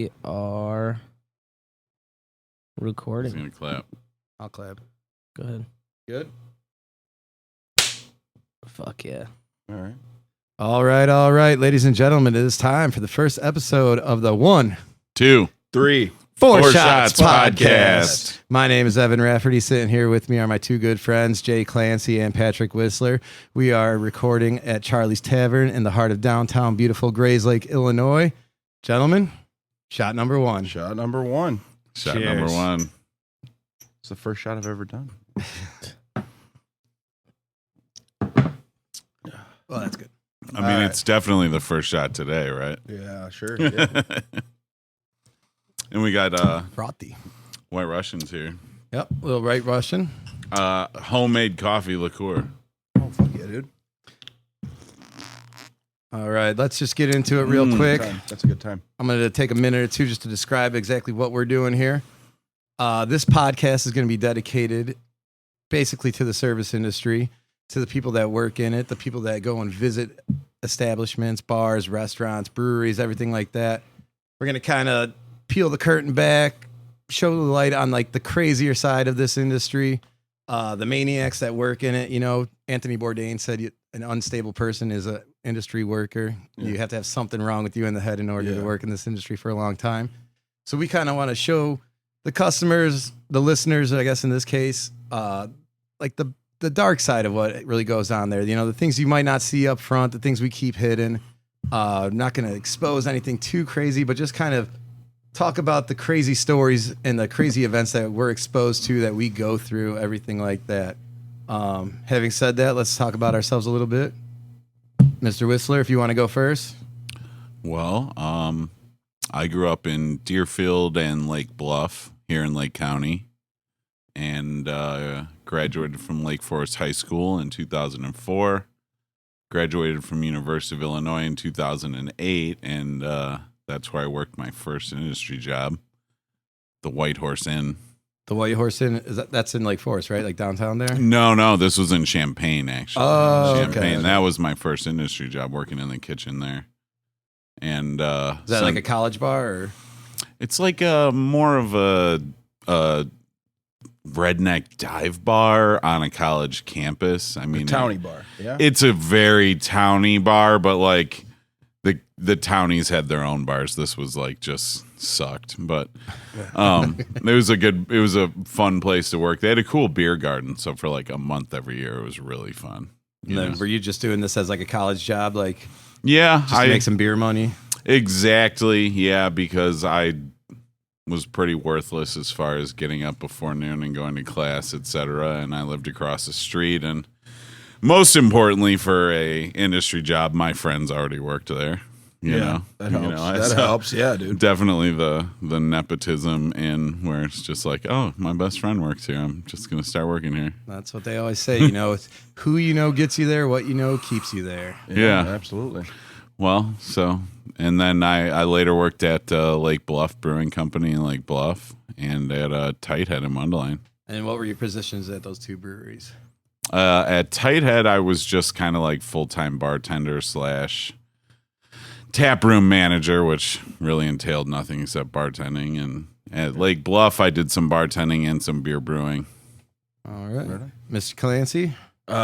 We are He's recording. gonna clap. I'll clap. Go ahead. Good. Fuck yeah. All right. All right, ladies and gentlemen, it is time for the first episode of the 1, 2, 3, Four 4 Shots Shots podcast. Podcast. My name is Evan Rafferty. Sitting here with me are my two good friends, Jay Clancy and Patrick Whistler. We are recording at Charlie's Tavern in the heart of downtown beautiful Grays Lake, Illinois. Gentlemen, shot number 1. Shot number 1. Shot Cheers. number 1. It's the first shot I've ever done. Well, that's good. I mean, it's definitely the first shot today, right? Yeah, sure. Yeah. And we got Frothy. White Russians here. Yep, little right Russian. Homemade coffee liqueur. Oh, fuck yeah, dude. All right, let's just get into it real quick. That's a good time. I'm going to take a minute or two just to describe exactly what we're doing here. This podcast is going to be dedicated basically to the service industry, to the people that work in it, the people that go and visit establishments, bars, restaurants, breweries, everything like that. We're going to kind of peel the curtain back, show the light on like the crazier side of this industry, the maniacs that work in it. You know, Anthony Bourdain said an unstable person is an industry worker. Yeah. You have to have something wrong with you in the head in order to Yeah. work in this industry for a long time. So we kind of want to show the customers, the listeners, I guess in this case, like the dark side of what really goes on there. You know, the things you might not see up front, the things we keep hidden. Not going to expose anything too crazy, but just kind of talk about the crazy stories and the crazy events that we're exposed to, that we go through, everything like that. Having said that, let's talk about ourselves a little bit. Mr. Whistler, if you want to go first. Well, I grew up in Deerfield and Lake Bluff here in Lake County, and graduated from Lake Forest High School in 2004. Graduated from University of Illinois in 2008, and that's where I worked my first industry job, the White Horse Inn. The White Horse Inn, that's in Lake Forest, right? Like downtown there? No, this was in Champaign, actually. Oh, Champaign. okay. That was my first industry job, working in the kitchen there. And Is that like a college bar? Or? it's like more of a redneck dive bar on a college campus. I mean, Towny bar. Yeah. it's a very towny bar, but like the townies had their own bars. This was like just sucked, but it was a fun place to work. They had a cool beer garden, so for like a month every year, it was really fun. And then were you just doing this as like a college job, like Yeah, just to make some beer money? Exactly. Yeah, because I was pretty worthless as far as getting up before noon and going to class, etc. And I lived across the street, and most importantly for a industry job, my friends already worked there. You know? That You helps. know, That so helps. Yeah, dude. Definitely the nepotism in where it's just like, oh, my best friend works here. I'm just gonna start working here. That's what they always say. You know, it's who you know gets you there, what you know keeps you there. Yeah. Absolutely. Well, and then I later worked at Lake Bluff Brewing Company in Lake Bluff, and at Tight Head in Mundelein. And what were your positions at those two breweries? At Tight Head, I was just kind of like full-time bartender / tap room manager, which really entailed nothing except bartending. And at Lake Bluff, I did some bartending and some beer brewing. All right. Mr. Clancy?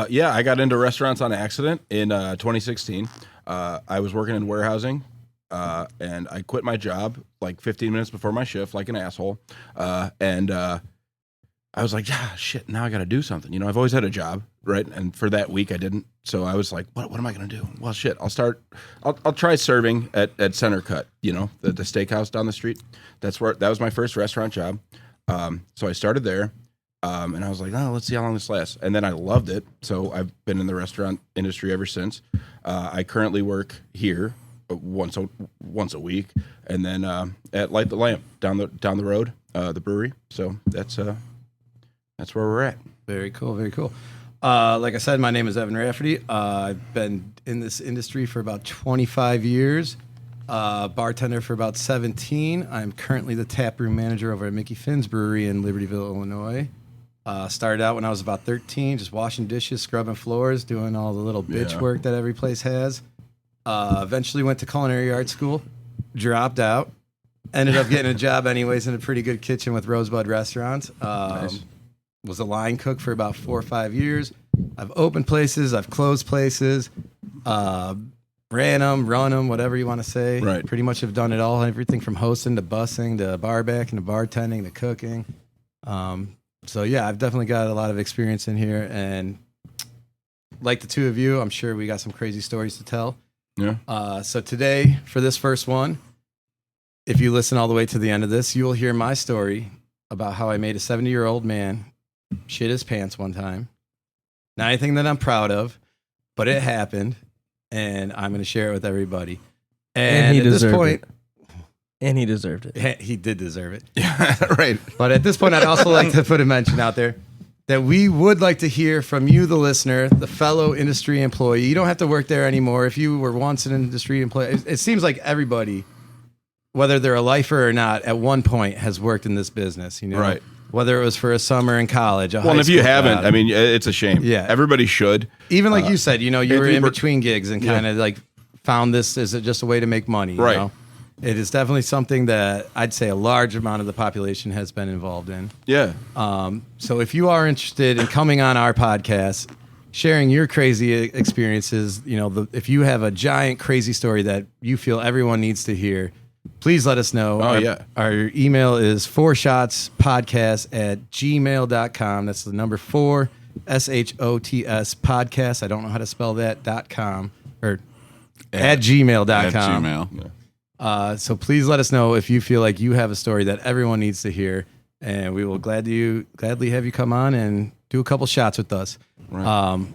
Yeah, I got into restaurants on accident in 2016. I was working in warehousing, and I quit my job like 15 minutes before my shift, like an asshole. And I was like, yeah, shit, now I got to do something. You know, I've always had a job, right? And for that week, I didn't. So I was like, what am I going to do? Well, shit, I'll try serving at Center Cut, you know, the steakhouse down the street. That was my first restaurant job. So I started there. And I was like, oh, let's see how long this lasts. And then I loved it. So I've been in the restaurant industry ever since. I currently work here once a week, and then at Light the Lamp down the road, the brewery. So that's where we're at. Very cool, very cool. Like I said, my name is Evan Rafferty. I've been in this industry for about 25 years, bartender for about 17. I'm currently the taproom manager over at Mickey Finn's Brewery in Libertyville, Illinois. Started out when I was about 13, just washing dishes, scrubbing floors, doing all the little bitch work that every place has. Eventually went to culinary art school, dropped out, ended up getting a job anyways in a pretty good kitchen with Rosebud Restaurants. Nice. Was a line cook for about 4 or 5 years. I've opened places, I've closed places, ran them, run them, whatever you want to say. Right. Pretty much have done it all. Everything from hosting to bussing to bar backing to bartending to cooking. So yeah, I've definitely got a lot of experience in here, and like the two of you, I'm sure we got some crazy stories to tell. Yeah. So today, for this first one, if you listen all the way to the end of this, you will hear my story about how I made a 70-year-old man shit his pants one time. Not anything that I'm proud of, but it happened, and I'm going to share it with everybody. And he at this deserved point, And he deserved it. he did deserve it. Yeah. Right. But at this point, I'd also like to put a mention out there that we would like to hear from you, the listener, the fellow industry employee. You don't have to work there anymore. If you were once an industry employee, it seems like everybody, whether they're a lifer or not, at one point has worked in this business. You know, Right. Whether it was for a summer in college. Well, and if you haven't, I mean, it's a shame. Yeah. Everybody should. even like you said, you know, you were Anthony in Bur- between gigs and kind of like found this as just a way to make money. You Right. know? It is definitely something that I'd say a large amount of the population has been involved in. Yeah. So if you are interested in coming on our podcast, sharing your crazy experiences, you know, if you have a giant crazy story that you feel everyone needs to hear, please let us know. Our email is 4shotspodcast@gmail.com. That's the number 4, SHOTS podcast. I don't know how to spell that, .com, or at gmail.com. At Gmail. So please let us know if you feel like you have a story that everyone needs to hear, and we will gladly have you come on and do a couple shots with us. Right.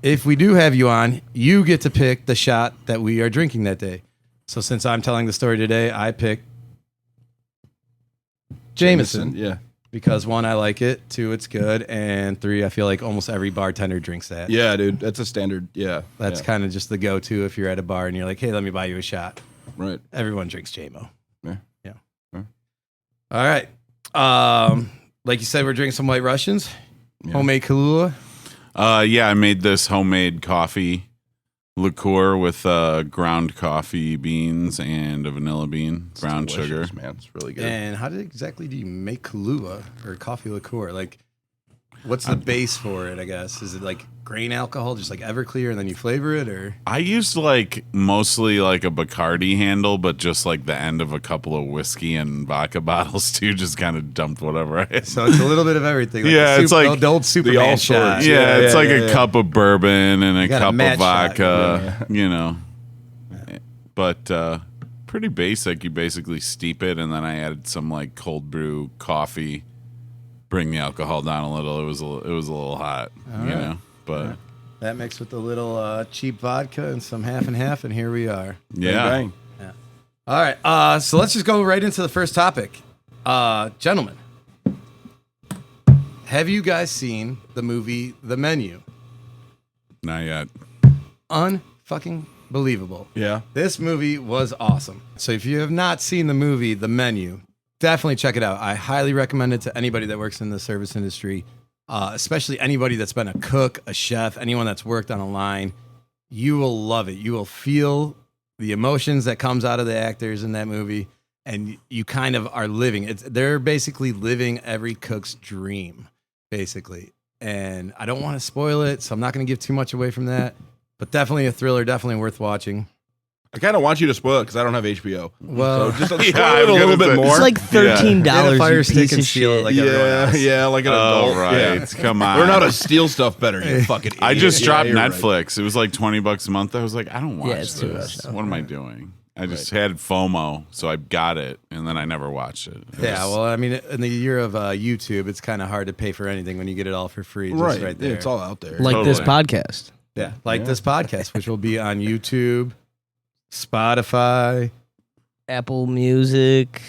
If we do have you on, you get to pick the shot that we are drinking that day. So since I'm telling the story today, I picked Jameson. Yeah. Because 1, I like it, 2, it's good, and 3, I feel like almost every bartender drinks that. Yeah, dude. That's a standard. Yeah. That's yeah. kind of just the go-to if you're at a bar and you're like, hey, let me buy you a shot. Right. Everyone drinks JMO. Yeah. Yeah. Yeah. All right. Like you said, we're drinking some White Russians, Yeah. homemade Kahlua. Yeah, I made this homemade coffee liqueur with ground coffee beans and a vanilla bean, brown Delicious, sugar. man. It's really good. And how exactly do you make Kahlua or coffee liqueur? Like, what's the base for it, I guess? Is it like grain alcohol, just like Everclear, and then you flavor it, or? I used like mostly like a Bacardi handle, but just like the end of a couple of whiskey and vodka bottles too. Just kind of dumped whatever I had. So it's a little bit of everything. Like Yeah, the it's like the old Superman all shot. sorts. Yeah, it's yeah, like yeah, a yeah. cup of bourbon and a got a cup of match shot, vodka, you know. But pretty basic. You basically steep it, and then I added some like cold brew coffee, bring the alcohol down a little. It was a little hot, All you right. know. But That mixed with a little cheap vodka and some half and half, and here we are. yeah, Bang, All right, so let's just go right into the first topic. Gentlemen, have you guys seen the movie The Menu? not yet. Unfucking believable. Yeah. This movie was awesome. So if you have not seen the movie The Menu, definitely check it out. I highly recommend it to anybody that works in the service industry, especially anybody that's been a cook, a chef, anyone that's worked on a line. You will love it. You will feel the emotions that comes out of the actors in that movie, and you kind of are living. They're basically living every cook's dream, basically. And I don't want to spoil it, so I'm not going to give too much away from that. But definitely a thriller, definitely worth watching. I kind of want you to spoil it because I don't have HBO. Well, So just spoil Yeah, it a I'm little gonna bit say- more. It's like $13. Get a fire You stick piece and of steal it shit. like everyone yeah, else. yeah, like an Oh adult. right, Yeah. come on. Learn how to steal stuff better, you fucking idiot. I just Yeah, dropped you're right. Netflix. It was like $20 a month. I was like, I don't watch it's too this. much now. What am I doing? I just had FOMO, so I got it, and then I never watched it. It Yeah, was- well, I mean, in the year of YouTube, it's kind of hard to pay for anything when you get it all for free. Just Right. right there. Yeah, it's all out there. Like this Totally. podcast. Yeah, like this podcast, which will be on YouTube, Spotify. Apple Music,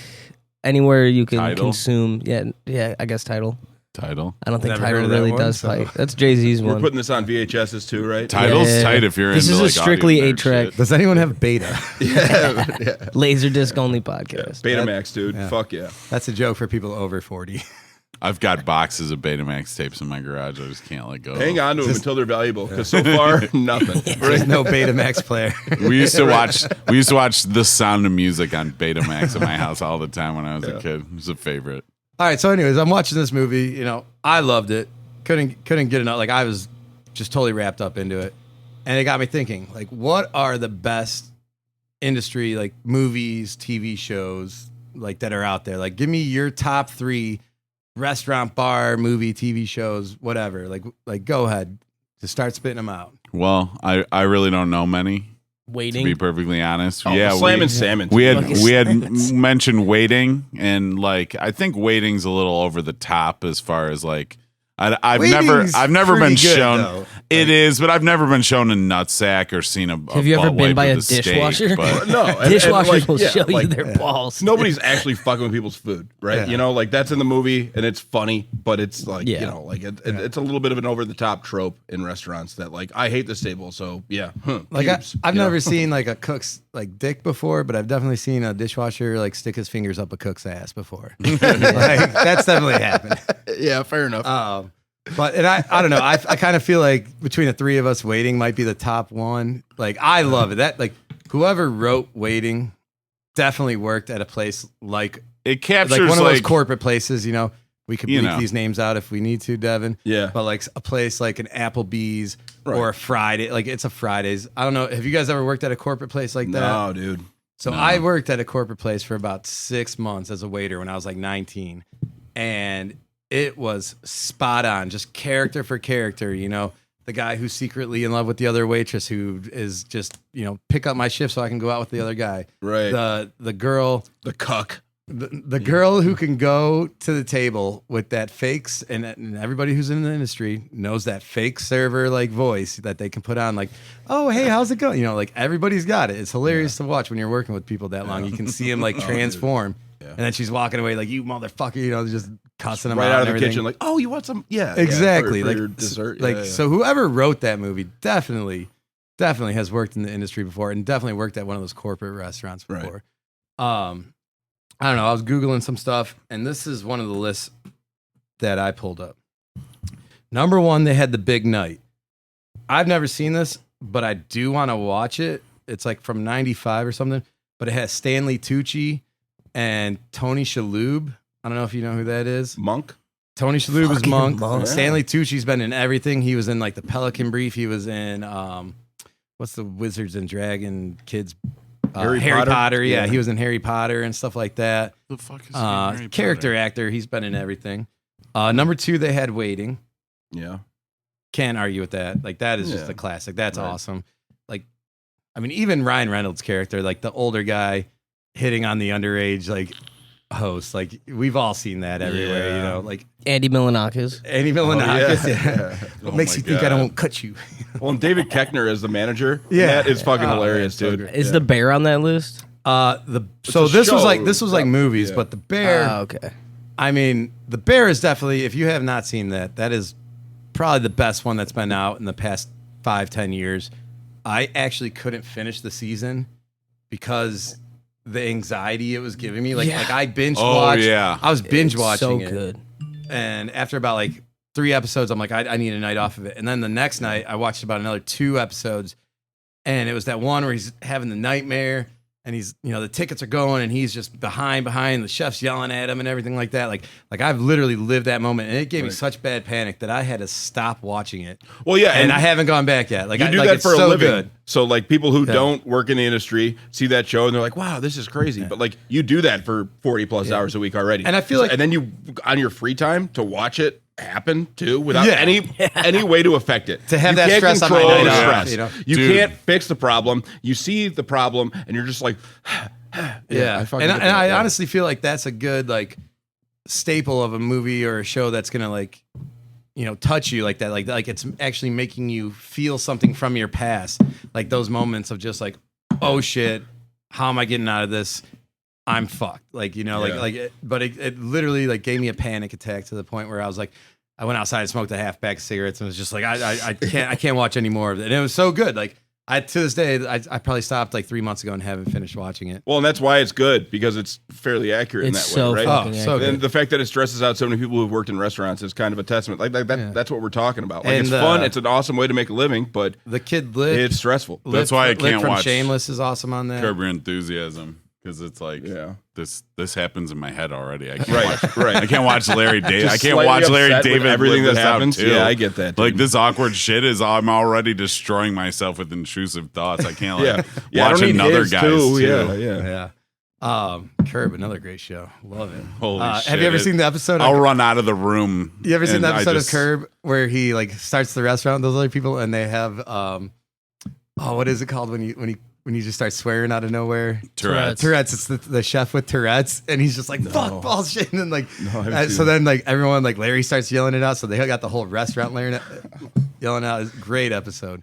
anywhere you can Tidal. consume. Yeah, I guess Tidal. title. I don't think Never heard Tidal of that really one, does so- fight. That's Jay-Z's We're one. putting this on VHSs too, right? Title's Yeah. tight if you're This into is a like strictly audio nerd 8-track. shit. Does anyone have beta? Yeah. Laserdisc only podcast. Betamax, dude. Yeah. Fuck yeah. That's a joke for people over 40. I've got boxes of Betamax tapes in my garage. I just can't let go. Hang on to them until they're valuable, because so far nothing. There's no Betamax player. We used to watch The Sound of Music on Betamax at my house all the time when I was a kid. It was a favorite. All right, so anyways, I'm watching this movie. You know, I loved it. Couldn't get enough. Like, I was just totally wrapped up into it, and it got me thinking. Like, what are the best industry, like movies, TV shows, like that are out there? Like, give me your top 3 restaurant, bar, movie, TV shows, whatever. Like go ahead, just start spitting them out. Well, I really don't know many. Waiting. To be perfectly honest, Slam and Salmon. we had mentioned Waiting, and like I think Waiting's a little over the top as far as like I've never been pretty good, shown. though. It is, but I've never been shown a nutsack or seen a. Have you ever butt been wipe by a with steak, dishwasher? but- No, Dishwashers will show you their balls. Nobody's actually fucking with people's food, right? Yeah. You know, like that's in the movie and it's funny, but it's like, Yeah. you know, like it's a little bit of an over the top trope in restaurants that like I hate this table, so yeah. Like pubes, I've you know? never seen like a cook's like dick before, but I've definitely seen a dishwasher like stick his fingers up a cook's ass before. Like, that's definitely happened. Yeah, fair enough. But and I don't know. I kind of feel like between the 3 of us, Waiting might be the top one. Like I love it. That like whoever wrote Waiting definitely worked at a place like It captures one of those like corporate places. You know, we could You bleep know. these names out if we need to, Devin. Yeah. But like a place like an Applebee's Right. or a Friday, like it's a Fridays. I don't know. Have you guys ever worked at a corporate place like that? No, dude. So No. I worked at a corporate place for about 6 months as a waiter when I was like 19, and it was spot on, just character for character. You know, the guy who's secretly in love with the other waitress who is just, you know, pick up my shift so I can go out with the other guy. Right. The girl, The cuck. the girl who can go to the table with that fakes, and everybody who's in the industry knows that fake server like voice that they can put on, like, oh hey, how's it going? You know, like everybody's got it. It's hilarious to watch when you're working with people that long. You can see them like transform. And then she's walking away like, you motherfucker, you know, just cussing them Right out out and of the everything. kitchen, like, oh, you want some? Yeah. Exactly. For like your dessert. Like Yeah. so whoever wrote that movie definitely has worked in the industry before and definitely worked at one of those corporate restaurants Right. before. I don't know. I was Googling some stuff, and this is one of the lists that I pulled up. Number 1, they had The Big Night. I've never seen this, but I do want to watch it. It's like from 95 or something, but it has Stanley Tucci and Tony Shalhoub. I don't know if you know who that is. Monk. Tony Shalhoub is Fucking Monk. Monk. Stanley Tucci's been in everything. He was in like the Pelican Brief. He was in what's the Wizards and Dragon Kids? Harry Harry Potter? Potter. Yeah, Yeah. he was in Harry Potter and stuff like that. the fuck is Harry Character Potter? actor. He's been in everything. Number 2, they had Waiting. Yeah. Can't argue with that. Like that is just Yeah. a classic. That's Right. awesome. Like, I mean, even Ryan Reynolds' character, like the older guy hitting on the underage like host. Like we've all seen that everywhere. You Yeah. know, like Andy Milonakis. Andy Milonakis. yeah. What Oh makes my you think I God. don't cut you? Well, and David Keckner as the manager. Yeah. That is fucking Oh, hilarious, man, so dude. great. Is the bear on that list? So a this was show. like movies, Yeah. but the bear. Okay. I mean, the bear is definitely. If you have not seen that, that is probably the best one that's been out in the past 5-10 years. I actually couldn't finish the season because the anxiety it was giving me. Like, Yeah. like I binge Oh, watched. yeah. I was binge It's watching so it. good. And after about like 3 episodes, I'm like, I need a night off of it. And then the next night, I watched about another 2 episodes, and it was that one where he's having the nightmare, and he's, you know, the tickets are going, and he's just behind, the chef's yelling at him and everything like that. Like I've literally lived that moment, and it gave me Right. such bad panic that I had to stop watching it. Well, yeah, And I haven't gone back yet. Like you I do like, that it's for so a living. good. So like people who Yeah. don't work in the industry see that show and they're like, "Wow, this is crazy." But like you do that for 40 plus hours a week already. And I feel like- and then you on your free time to watch it happen too without Yeah. any way to affect it. To have You that can't stress on my control night the off, stress. you know? You Dude. can't fix the problem. You see the problem and you're just like Yeah, I fucking and get that, I yeah. honestly feel like that's a good like staple of a movie or a show that's gonna like, you know, touch you like that. Like it's actually making you feel something from your past, like those moments of just like, oh shit, how am I getting out of this? I'm fucked. Like, you know, Yeah. but it literally like gave me a panic attack to the point where I was like, I went outside and smoked a half pack of cigarettes and was just like, I can't watch any more of it. And it was so good. Like To this day, I probably stopped like 3 months ago and haven't finished watching it. Well, and that's why it's good, because it's fairly accurate in that so way, right? fucking so accurate. And the fact that it stresses out so many people who've worked in restaurants is kind of a testament. Like that, Yeah. that's what we're talking about. Like And, it's fun. It's an awesome way to make a living, but The kid Lit. it's stressful. That's why I Lit can't from watch Shameless is awesome on that. Curb Your Enthusiasm, because it's like Yeah. this happens in my head already. I can't Right, watch, right. I can't watch Larry David. I Just can't slightly watch Larry upset with David everything live that this out, happens. too. Yeah, I get that, Like dude. this awkward shit is I'm already destroying myself with intrusive thoughts. I can't Yeah, like yeah. I watch don't need another his guy's too. too. Yeah. Curb, another great show. Love it. Holy shit! Have you ever seen the episode? I'll of, run out of the room. you ever seen and the I episode just- of Curb where he like starts the restaurant with those other people and they have what is it called when you just start swearing out of nowhere? Tourette's. Tourette's. It's the chef with Tourette's, and he's just like fuck bullshit, and then like haven't so seen then like everyone like Larry starts yelling it out, so they got the whole restaurant yelling out. It's a great episode.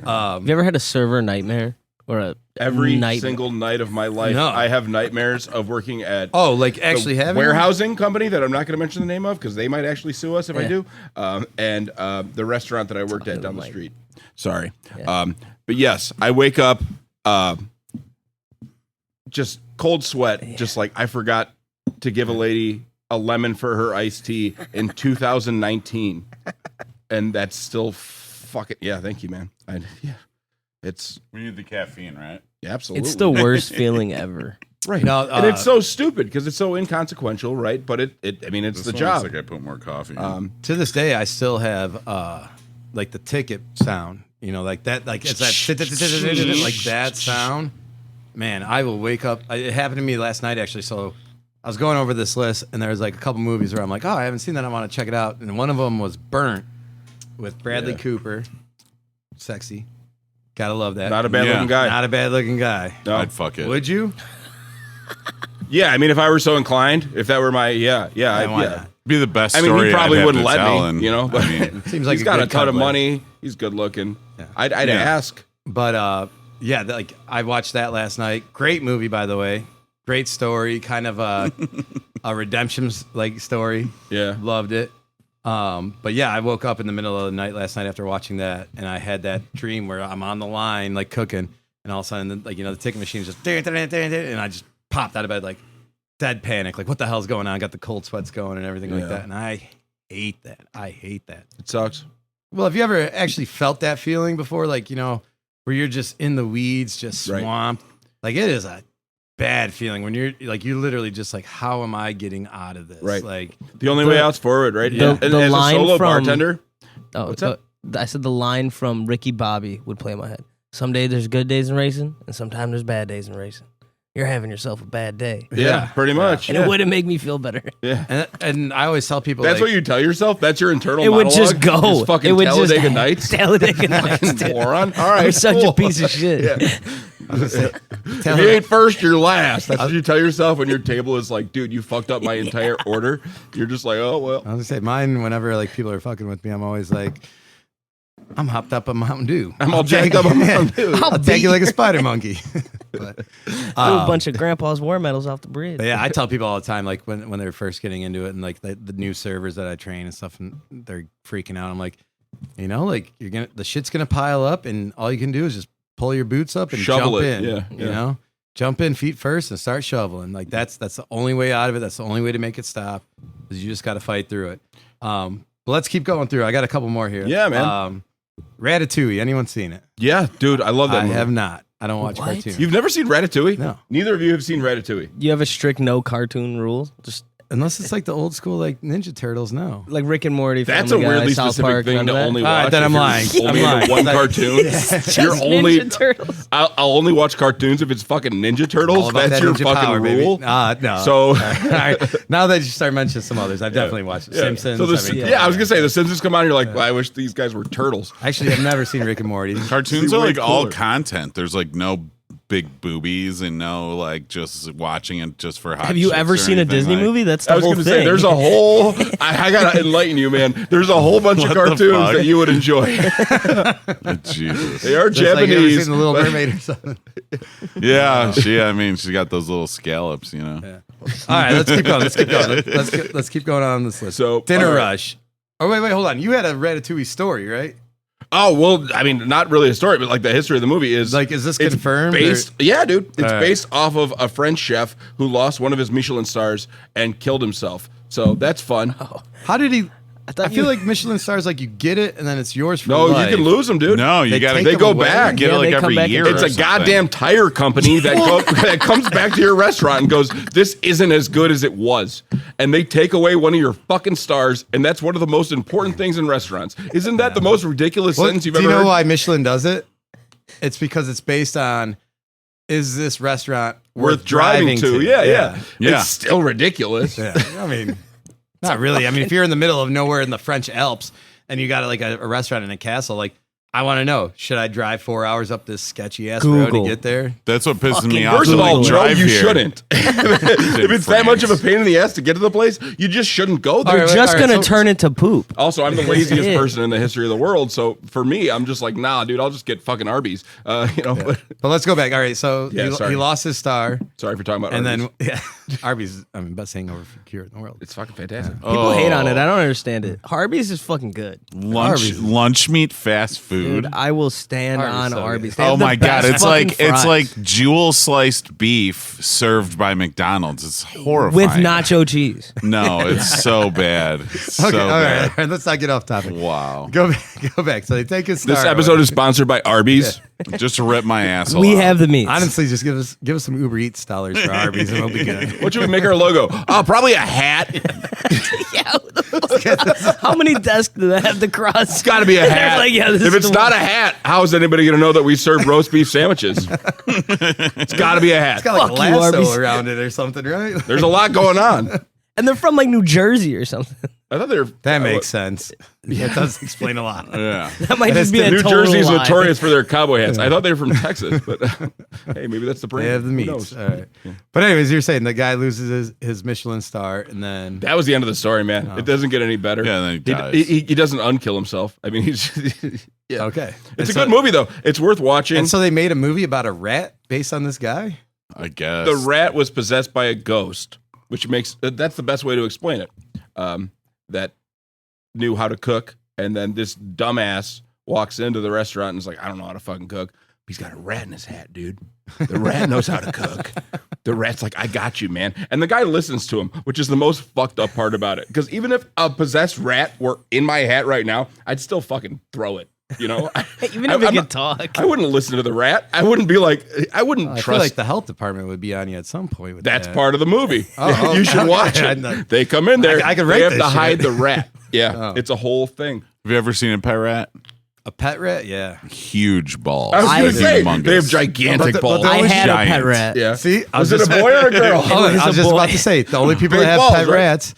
Have you ever had a server nightmare or a Every night? single night of my life, No. I have nightmares of working at Oh, like actually the having warehousing company that I'm not going to mention the name of because they might actually sue us if I Yeah. do. And the restaurant that I worked at down the like- street. Sorry. Yeah. But yes, I wake up just cold sweat, just like I forgot to give a lady a lemon for her iced tea in 2019. And that's still fucking, yeah, thank you, man. It's We need the caffeine, right? absolutely. It's the worst feeling ever. right. No, And it's so stupid because it's so inconsequential, right? But I mean, it's This the one job. looks like I put more coffee. in. To this day, I still have like the ticket sound. You know, like that, like it's that like that sound. Man, I will wake up. It happened to me last night actually. So I was going over this list, and there was like a couple movies where I'm like, oh, I haven't seen that. I want to check it out. And one of them was Burnt with Bradley Yeah. Cooper. Sexy, gotta love that. Not a bad Yeah. looking guy. Not a bad looking guy. No. I'd fuck it. Would you? Yeah, I mean, if I were so inclined, if that were my, Why yeah. not? Be the best I mean, story he probably I'd have wouldn't to let tell, me, and, you know. But I mean, Seems like he's got a ton cut of away. money. He's good looking. Yeah. I'd Yeah. ask. But yeah, like I watched that last night. Great movie, by the way. Great story, kind of a redemption like story. Yeah. Loved it. But yeah, I woke up in the middle of the night last night after watching that, and I had that dream where I'm on the line like cooking, and all of a sudden, like the ticket machine is just and I just popped out of bed like dead panic, like what the hell's going on? Got the cold sweats going and everything like Yeah. that, and I hate that. I hate that. It sucks. Well, have you ever actually felt that feeling before? Like, where you're just in the weeds, just Right. swamped. Like, it is a bad feeling when you're literally just like, how am I getting out of this? Right. Like, The only way out's forward, right? The- and the as a line solo from- bartender, Oh, What's up? I said the line from Ricky Bobby would play in my head. Some days there's good days in racing, and sometimes there's bad days in racing. You're having yourself a bad day. yeah, pretty much. And Yeah. it wouldn't make me feel better. and I always tell people, That's like, what you tell yourself? That's your internal It would monologue? just go. Just fucking It would just Talladega Nights? Talladega Nights. dude. Moron. All right, I'm such cool. a piece of shit. If you ain't first, you're last. That's what you tell yourself when your table is like, dude, you fucked up my entire order. You're just like, oh, well. I was gonna say mine. Whenever like people are fucking with me, I'm always like, I'm hopped up on Mountain Dew. I'm all jacked up on Mountain Dew. I'll take you like a spider monkey. But, Threw a bunch of grandpa's war medals off the bridge. But yeah, I tell people all the time, like when they're first getting into it, and like the new servers that I train and stuff, and they're freaking out. I'm like, like the shit's gonna pile up, and all you can do is just pull your boots up and Shovel jump it. in. Yeah, You yeah. know, jump in feet first and start shoveling. Like that's the only way out of it. That's the only way to make it stop. Is you just got to fight through it. But let's keep going through. I got a couple more here. Yeah, man. Ratatouille. Anyone seen it? Yeah, dude, I love that I movie. have not. I don't watch What? cartoons. You've never seen Ratatouille? No. Neither of you have seen Ratatouille. You have a strict no cartoon rules, just Unless it's like the old school like Ninja Turtles. No. like Rick and Morty. That's a Family Guy, weirdly South specific Park, thing none to of that? only All right, watch. then if I'm you're lying. Only I'm into lying. one Like- cartoon. Just You're only. Ninja Turtles. I'll only watch cartoons if it's fucking Ninja All Turtles. about That's that your ninja fucking power, rule. baby. No. So- All right. Now that you start mentioning some others, I've definitely watched it. Yeah. Simpsons. So I mean, I was gonna say the Simpsons come on. And you're like, well, I wish these guys were turtles. Actually, I've never seen Rick and Morty. cartoons See, are way like all cooler. content. There's like no big boobies and no like just watching it just for hot Have you chicks ever or seen a anything, Disney like- movie? That's the I was whole gonna thing. say there's a whole. I gotta enlighten you, man. There's a whole bunch of What the cartoons fuck? that you would enjoy. Jesus. They are Just like you ever Japanese. seen The Little but- Mermaid or something. Yeah, she got those little scallops, you know. Yeah. All right, let's keep going. Let's keep going on this list. So, Dinner all right. Rush. Oh wait, hold on. You had a Ratatouille story, right? Oh, well, I mean, not really a story, but like the history of the movie is Like, is this it's confirmed, Based, yeah, dude. It's right. based off of a French chef who lost one of his Michelin stars and killed himself. So that's fun. How did he? I feel you- like Michelin stars, like you get it and then it's yours for No, life. you can lose them, dude. No, you They got to. take They them go away? back. Get it Yeah, like they come every back year. and- It's or a something. goddamn tire company that comes back to your restaurant and goes, "This isn't as good as it was," and they take away one of your fucking stars, and that's one of the most important things in restaurants. Isn't that the most ridiculous Well, sentence you've do ever you know heard? why Michelin does it? It's because it's based on, is this restaurant Worth driving to? Yeah. Yeah. It's still ridiculous. Yeah. I mean, not really. I mean, if you're in the middle of nowhere in the French Alps and you got like a restaurant in a castle, like, I want to know, should I drive 4 hours up this sketchy ass road to Google. get there? That's what pisses me Fucking off. First to, of all, like, no, drive you here. shouldn't. If it's that much of a pain in the ass to get to the place, you just shouldn't go there. All right, Just all right, gonna so- turn into poop. Also, I'm the That's laziest it. person in the history of the world. So for me, I'm just like, nah, dude, I'll just get fucking Arby's. But But let's go back. All right. So Yeah, sorry. he lost his star. sorry for talking about And Arby's. then, yeah, Arby's, I mean, best hangover cure in the world. It's fucking fantastic. People hate on it. I don't understand it. Harvey's is fucking good. Lunch meat fast food. Dude, I will stand Arby's on so good. Arby's. They Oh have the my god, best it's like fucking it's fries like jewel sliced beef served by McDonald's. It's horrifying. with nacho cheese. No, it's so bad. It's Okay. so all bad. right. Let's not get off topic. Wow. Go back. Go back. So they take his star. This episode is sponsored by Arby's. Just to rip my asshole. We out. have the meats. Honestly, just give us some Uber Eats dollars for Arby's and it'll be good. What should we make our logo? Oh, probably a hat. Yeah, what the fuck? How many desks do they have to cross? It's got to be a hat. Like, yeah, this if is it's the not a hat, how is anybody going to know that we serve roast beef sandwiches? It's got to be a hat. It's got like Fuck you, lasso Arby's. around it or something, right? There's a lot going on. And they're from like New Jersey or something. I thought they were. That makes sense. That does explain a lot. Yeah. That might And just it's be a New total Jersey's lie. notorious for their cowboy hats. I thought they were from Texas, but hey, maybe that's the brand. They have the Who meats. knows? All right. But anyways, you're saying the guy loses his Michelin star and then That was the end of the story, man. Oh. It doesn't get any better. Yeah, then he dies. He doesn't unkill himself. I mean, he's yeah. okay. It's a good movie though. It's worth watching. And so they made a movie about a rat based on this guy? I guess. The rat was possessed by a ghost, which makes that's the best way to explain it. That knew how to cook, and then this dumbass walks into the restaurant and is like, "I don't know how to fucking cook." He's got a rat in his hat, dude. The rat knows how to cook. The rat's like, "I got you, man." And the guy listens to him, which is the most fucked up part about it. Because even if a possessed rat were in my hat right now, I'd still fucking throw it. You know, Even if it can talk. I wouldn't listen to the rat. I wouldn't be like, I wouldn't I feel trust. like the health department would be on you at some point with That's that. part of the movie. Oh, You should okay. watch I it. know. They come in there. I could they rate have this to shit. hide the rat. Yeah, Oh. it's a whole thing. Have you ever seen a pet rat? A pet rat? Yeah. Huge balls. I was I going to say Humongous. they have gigantic But balls. the I only had a pet giant. rat. yeah. See, Was it a boy or a girl? I was was a just boy. about to say the only people Big that have balls, pet right? rats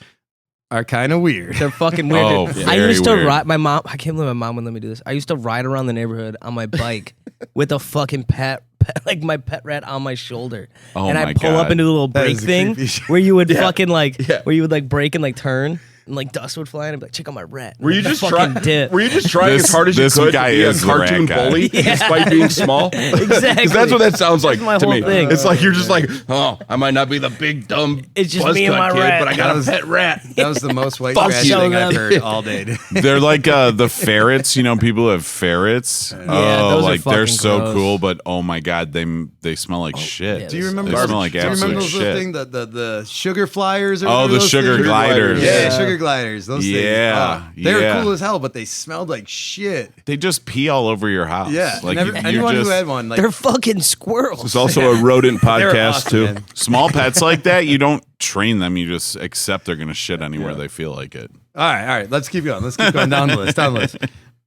are kind of weird. They're fucking weird. Oh, dude. I very used to weird. ride my mom. I can't believe my mom would let me do this. I used to ride around the neighborhood on my bike with a fucking pet like my pet rat on my shoulder. Oh and my I pull up God. into the little That brake is thing creepy shit. where you would Yeah. fucking like Yeah. where you would like brake and like turn and like dust would fly and I'd be like, check out my rat. Were you And just fucking trying? dip. Were you just trying This- as hard as you this could guy to be a is the rat cartoon guy. bully Yeah. despite being small? Exactly. Because that's what that sounds like That's my to whole me. thing. It's like you're just like, oh, I might not be the big dumb It's just buzz me and cut my kid, rat. but I got That a was- pet rat. That was the most white Fuck trash you. thing I've Show heard all day. dude. They're like the ferrets. You know, people who have ferrets. those Oh, are like they're fucking so gross. cool, but oh my god, they smell like shit. yeah, Do you remember? They smell like do you remember absolute those little shit. thing, the sugar flyers? Or Oh, whatever the those sugar things? gliders. Yeah, Yeah. sugar gliders. Those things. Yeah, They were yeah. cool as hell, but they smelled like shit. They just pee all over your house. Yeah, like and you anyone just, who had one, like They're fucking squirrels. It's also a rodent they were podcast awesome, too. man. small pets like that. You don't train them. You just accept they're gonna shit anywhere they feel like it. All right. Let's keep going. Let's keep going down the list. Down the list.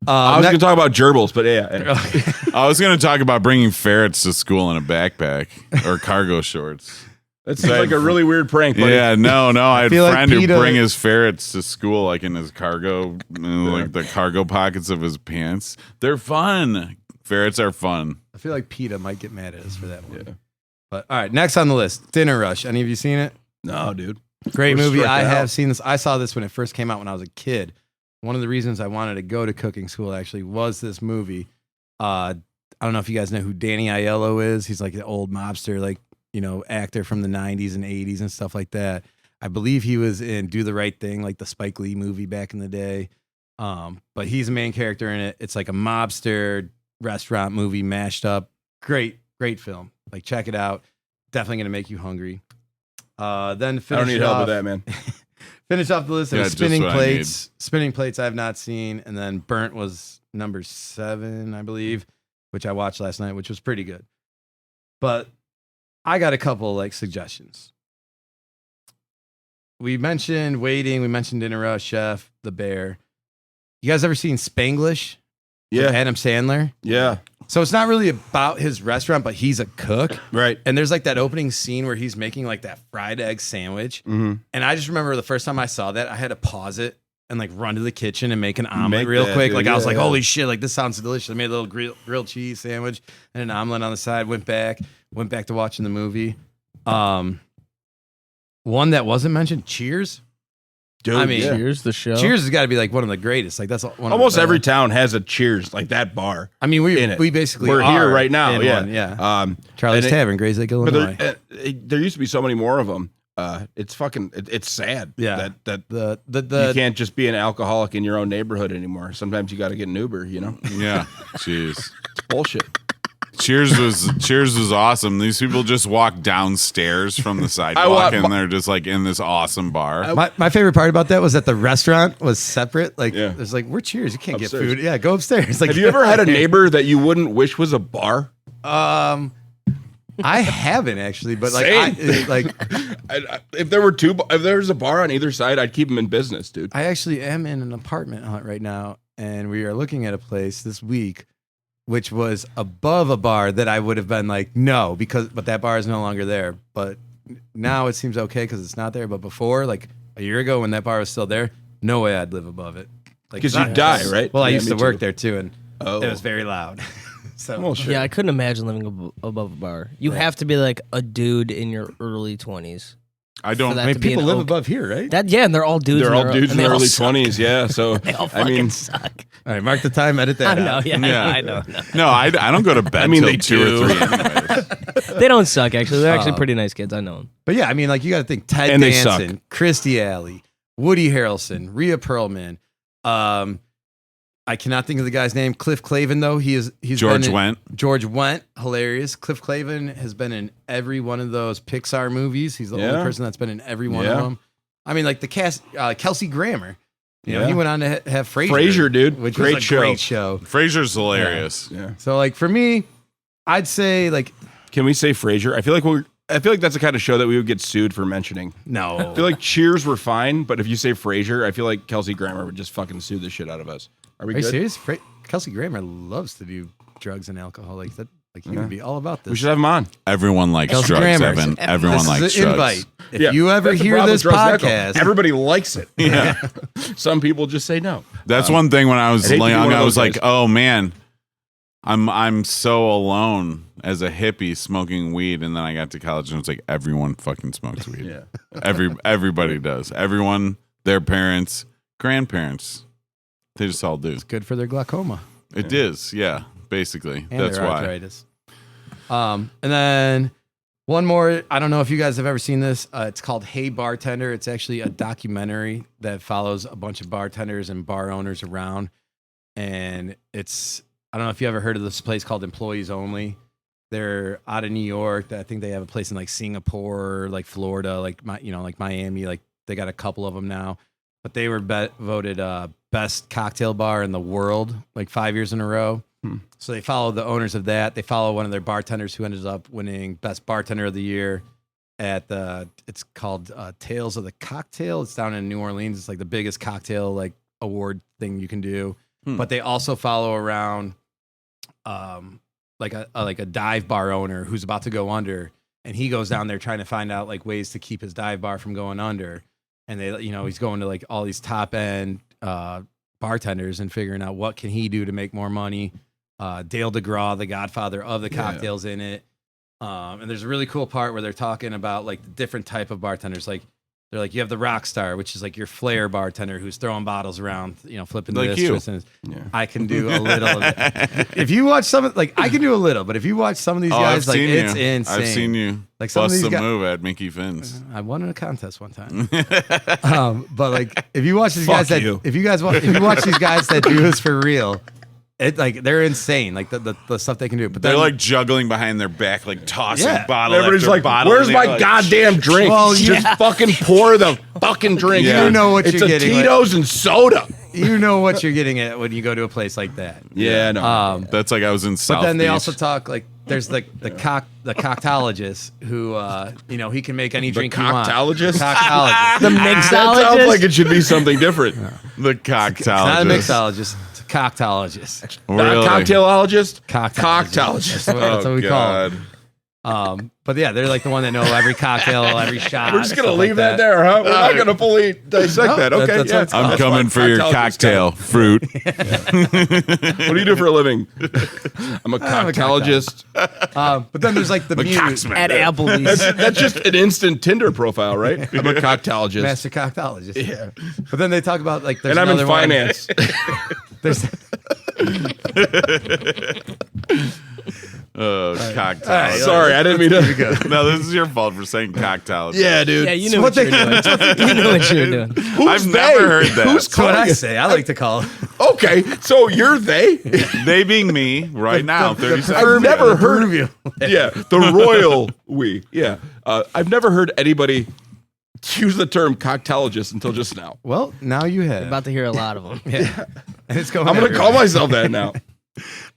I was going to talk about gerbils, but yeah. I was gonna talk about bringing ferrets to school in a backpack or cargo shorts. That seems like a really weird prank, buddy. Yeah, no. I had a feel like friend who PETA bring his ferrets to school, like in his cargo, like the cargo pockets of his pants. They're fun. Ferrets are fun. I feel like PETA might get mad at us for that one. But all right, next on the list, Dinner Rush. Any of you seen it? No, dude. Great We're movie. struck I out. have seen this. I saw this when it first came out when I was a kid. One of the reasons I wanted to go to cooking school actually was this movie. I don't know if you guys know who Danny Aiello is. He's like an old mobster, like, actor from the 90s and 80s and stuff like that. I believe he was in Do the Right Thing, like the Spike Lee movie back in the day. But he's the main character in it. It's like a mobster restaurant movie mashed up. Great film. Like, check it out. Definitely gonna make you hungry. Then finish I don't need it help off, with that, man. Finish off the list of Yeah, just spinning what I plates. Spinning plates I have not seen, and then Burnt was number 7, I believe, which I watched last night, which was pretty good. But I got a couple like suggestions. We mentioned Waiting. We mentioned Dinner Rush, Chef, The Bear. You guys ever seen Spanglish? With Yeah. Adam Sandler. Yeah. So it's not really about his restaurant, but he's a cook. Right. And there's like that opening scene where he's making like that fried egg sandwich. Mm-hmm. And I just remember the first time I saw that, I had to pause it and like run to the kitchen and make an omelet Make real that, quick. dude. Like I was Yeah, like, yeah. holy shit, like this sounds delicious. I made a little grilled cheese sandwich and an omelet on the side, went back to watching the movie. One that wasn't mentioned, Cheers. Dude, I mean, yeah. Cheers, the show. Cheers has got to be like one of the greatest. Like that's one Almost of the every best. town has a Cheers, like that bar. I mean, in it. we basically We're here are right now. in Yeah. one, yeah. Um, Charlie's and it- Tavern, Grays Lake, but Illinois. there used to be so many more of them. It's fucking. It's sad. Yeah. That The you can't just be an alcoholic in your own neighborhood anymore. Sometimes you got to get an Uber. You know, Yeah. Jeez. it's bullshit. Cheers was awesome. These people just walk downstairs from the sidewalk and they're just like in this awesome bar. my favorite part about that was that the restaurant was separate. Like, Yeah. there's like, we're Cheers. You can't Upstairs. get food. Yeah, go upstairs. Like, Have you ever had a neighbor that you wouldn't wish was a bar? I haven't actually, but like, Same. If there was a bar on either side, I'd keep them in business, dude. I actually am in an apartment hunt right now, and we are looking at a place this week, which was above a bar that I would have been like, no, but that bar is no longer there. But now it seems okay because it's not there. But before, like a year ago, when that bar was still there, no way I'd live above it. Like, Because you die, right? Well, I Yeah, used to me work too. there too, and Oh. it was very loud. So Well, shit. Yeah, I couldn't imagine living above a bar. You have to be like a dude in your early 20s. I don't. For that I mean, to be people an live okay- above here, right? And they're all dudes. They're all dudes in and they their all early suck. 20s. Yeah. So They all I fucking mean, suck. All right, mark the time, edit that I know. out. Yeah, Yeah. I know. No, I don't go to bed I mean, till they 2 do. or 3 anyways. They don't suck. Actually, they're actually pretty nice kids. I know them. But yeah, I mean, like you got to think Ted And they suck. Danson, Christy Alley, Woody Harrelson, Rhea Perlman. I cannot think of the guy's name. Cliff Clavin, though he's George been in- Wendt. George Wendt, hilarious. Cliff Clavin has been in every one of those Pixar movies. He's the only Yeah. person that's been in every one Yeah. of them. I mean, like the cast, Kelsey Grammer. You know, Yeah. he went on to have Frasier. Frasier, dude. which Great was a show. great show. Frasier's hilarious. Yeah. So, like for me, I'd say like Can we say Frasier? I feel like that's the kind of show that we would get sued for mentioning. no. I feel like Cheers were fine, but if you say Frasier, I feel like Kelsey Grammer would just fucking sue the shit out of us. Are we Are you good? serious? Kelsey Grammer loves to do drugs and alcohol. Like that. Like he would be all about this. We should have him on. Everyone likes Kelsey drugs, Grammer. Evan. Everyone This likes is an drugs. invite. If Yeah, you ever that's the hear problem this with drugs and podcast, alcohol. Everybody likes it. Yeah. Some people just say no. That's one thing when I was I'd hate to be young, one of I was those like, guys. oh man, I'm so alone as a hippie smoking weed. And then I got to college and it was like everyone fucking smokes weed. Yeah. Everybody does. Everyone, their parents, grandparents, they just all do. good for their glaucoma It is, yeah, basically. and That's their why. arthritis. And then one more. I don't know if you guys have ever seen this. It's called Hey Bartender. It's actually a documentary that follows a bunch of bartenders and bar owners around. And I don't know if you ever heard of this place called Employees Only. They're out of New York. I think they have a place in like Singapore, like Florida, like like Miami. Like they got a couple of them now. But they were voted best cocktail bar in the world like 5 years in a row. So they follow the owners of that. They follow one of their bartenders who ended up winning best bartender of the year at it's called Tales of the Cocktail. It's down in New Orleans. It's like the biggest cocktail like award thing you can do. But they also follow around like a dive bar owner who's about to go under, and he goes down there trying to find out like ways to keep his dive bar from going under. And they, he's going to like all these top end bartenders and figuring out what can he do to make more money. Dale DeGraw, the godfather of the cocktails, in it. And there's a really cool part where they're talking about like the different type of bartenders. Like They're like, you have the rock star, which is like your flair bartender who's throwing bottles around, flipping Like this, you. twisting this. I can do a little of it. If you watch some, like I can do a little, but if you watch some of these guys, like it's insane. I've seen you like some of bust these a guys, move at Mickey Finn's. I won in a contest one time. But like, if you watch these Fuck guys you. if you watch these guys that do this for real, it like they're insane. Like the stuff they can do. But They're then, like juggling behind their back, like tossing Yeah. bottle Everybody's after like, bottle. "Where's and my they're like, goddamn drink? Well, Just fucking pour the fucking drink." Yeah. You know what it's you're a getting. Tito's and soda. You know what you're getting at when you go to a place like that. Yeah, no. That's like I was in South But then they Beach. also talk like there's like the coctologist who he can make any drink you want. Coctologist? Coctologist. The That sounds mixologist. like it should be something different. the cocktailologist. It's not a mixologist. It's a coctologist. Really? Cocktailologist? Coctologist. That's Oh, what we call God. it. But yeah, they're like the one that know every cocktail, every shot. We're just going to stuff leave like that there, huh? We're not going to fully dissect No, that. Okay, that's what it's I'm That's coming for your cocktail, fruit. What do you do for a living? I'm a coctailologist. But then there's like the muse, At Applebee's. That's just an instant Tinder profile, right? I'm a coctailologist. master coctologist. Yeah. But then they talk about like there's And I'm in another one. finance. There's Cocktail. Sorry, I didn't mean to. No, this is your fault for saying cocktail. Yeah, dude. Yeah, you knew what you were doing. You knew what you were doing. Who's I've they? never heard that. Who's that's what calling I it? say. I like to call it. Okay, so you're they? They being me right now. 30 seconds. I've never heard of you. Yeah, the royal we. Yeah. I've never heard anybody use the term cocktailologist until just now. Well, now you have. About to hear a lot of them. Yeah. And it's going I'm going to everywhere. call myself that now. People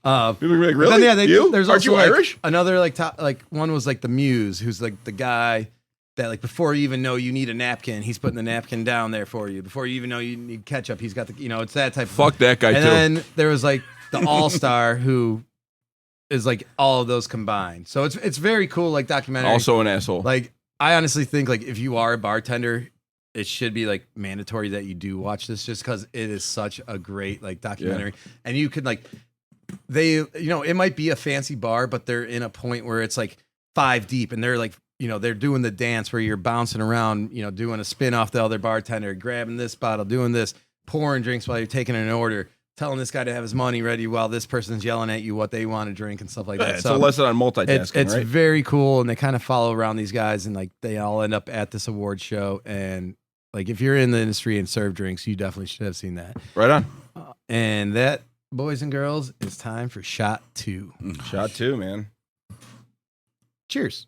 are gonna be like, But really? then, you? there's Aren't also you like, Irish? another like one was like the muse, who's like the guy that like before you even know you need a napkin, he's putting the napkin down there for you. Before you even know you need ketchup, he's got the it's that type of Fuck that guy, And too. then there was like the all star who is like all of those combined. So it's very cool, like documentary. Also an asshole. Like I honestly think like if you are a bartender, it should be like mandatory that you do watch this just because it is such a great like documentary. And you could like it might be a fancy bar, but they're in a point where it's like 5 deep and they're like, they're doing the dance where you're bouncing around, doing a spin off the other bartender, grabbing this bottle, doing this, pouring drinks while you're taking an order, telling this guy to have his money ready while this person's yelling at you what they want to drink and stuff like that. It's a lesson on multitasking, It's right? very cool, and they kind of follow around these guys, and like they all end up at this award show. And like if you're in the industry and serve drinks, you definitely should have seen that. Right on. And that, boys and girls, it's time for shot 2. Shot 2, man. Cheers.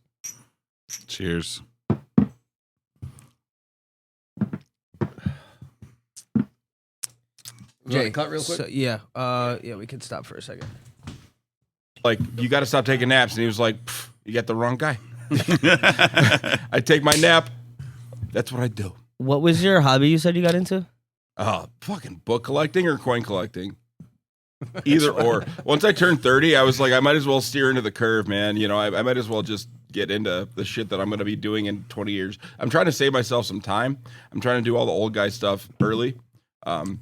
Cheers. Jay, cut real quick. So, yeah, we could stop for a second. Like, you got to stop taking naps. And he was like, you got the wrong guy. I take my nap. That's what I do. What was your hobby you said you got into? Fucking book collecting or coin collecting. Either or. Once I turned 30, I was like, I might as well steer into the curve, man. I might as well just get into the shit that I'm going to be doing in 20 years. I'm trying to save myself some time. I'm trying to do all the old guy stuff early. But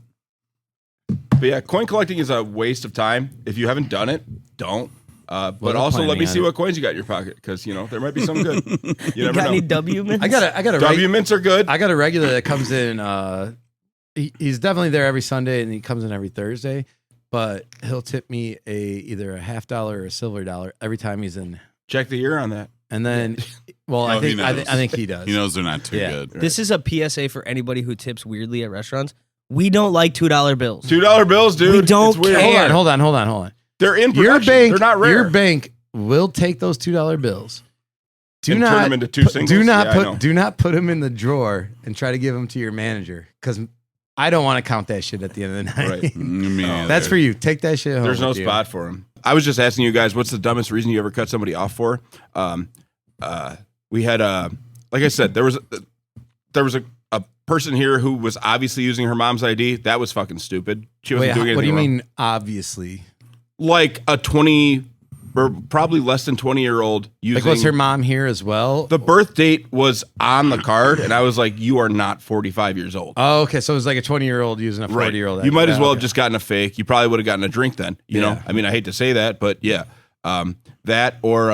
yeah, coin collecting is a waste of time. If you haven't done it, don't. But I'm also let me planning see on what coins you got in your pocket, because there might be some good. You never got know. any W mints? I got a W mints are good. I got a regular that comes in. He's definitely there every Sunday, and he comes in every Thursday. But he'll tip me either a $50 or a silver dollar every time he's in. Check the year on that. And then, well, I Oh, he think I knows. think he does. He knows they're not too Yeah. good. This is a PSA for anybody who tips weirdly at restaurants. We don't like $2 bills. $2 bills, dude. We don't It's weird. care. Hold on. They're in Your production. bank, They're not rare. your bank will take those $2 bills. And turn them into two singles? Do not Yeah, I know. put them in the drawer and try to give them to your manager, because I don't want to count that shit at the end of the night. Right. Me neither. That's for you. Take that shit home. There's no with you. spot for him. I was just asking you guys, what's the dumbest reason you ever cut somebody off for? We had, like I said, there was a person here who was obviously using her mom's ID. That was fucking stupid. She wasn't Wait, doing anything what do you wrong. mean? Obviously, Like a 20 or probably less than 20-year-old using. like was her mom here as well? The birth date was on the card, and I was like, "You are not 45 years old." Oh, okay. So it was like a 20-year-old using a 40-year-old. You might as well have Okay. just gotten a fake. You probably would have gotten a drink then. You know, Yeah. I mean, I hate to say that, but yeah, that or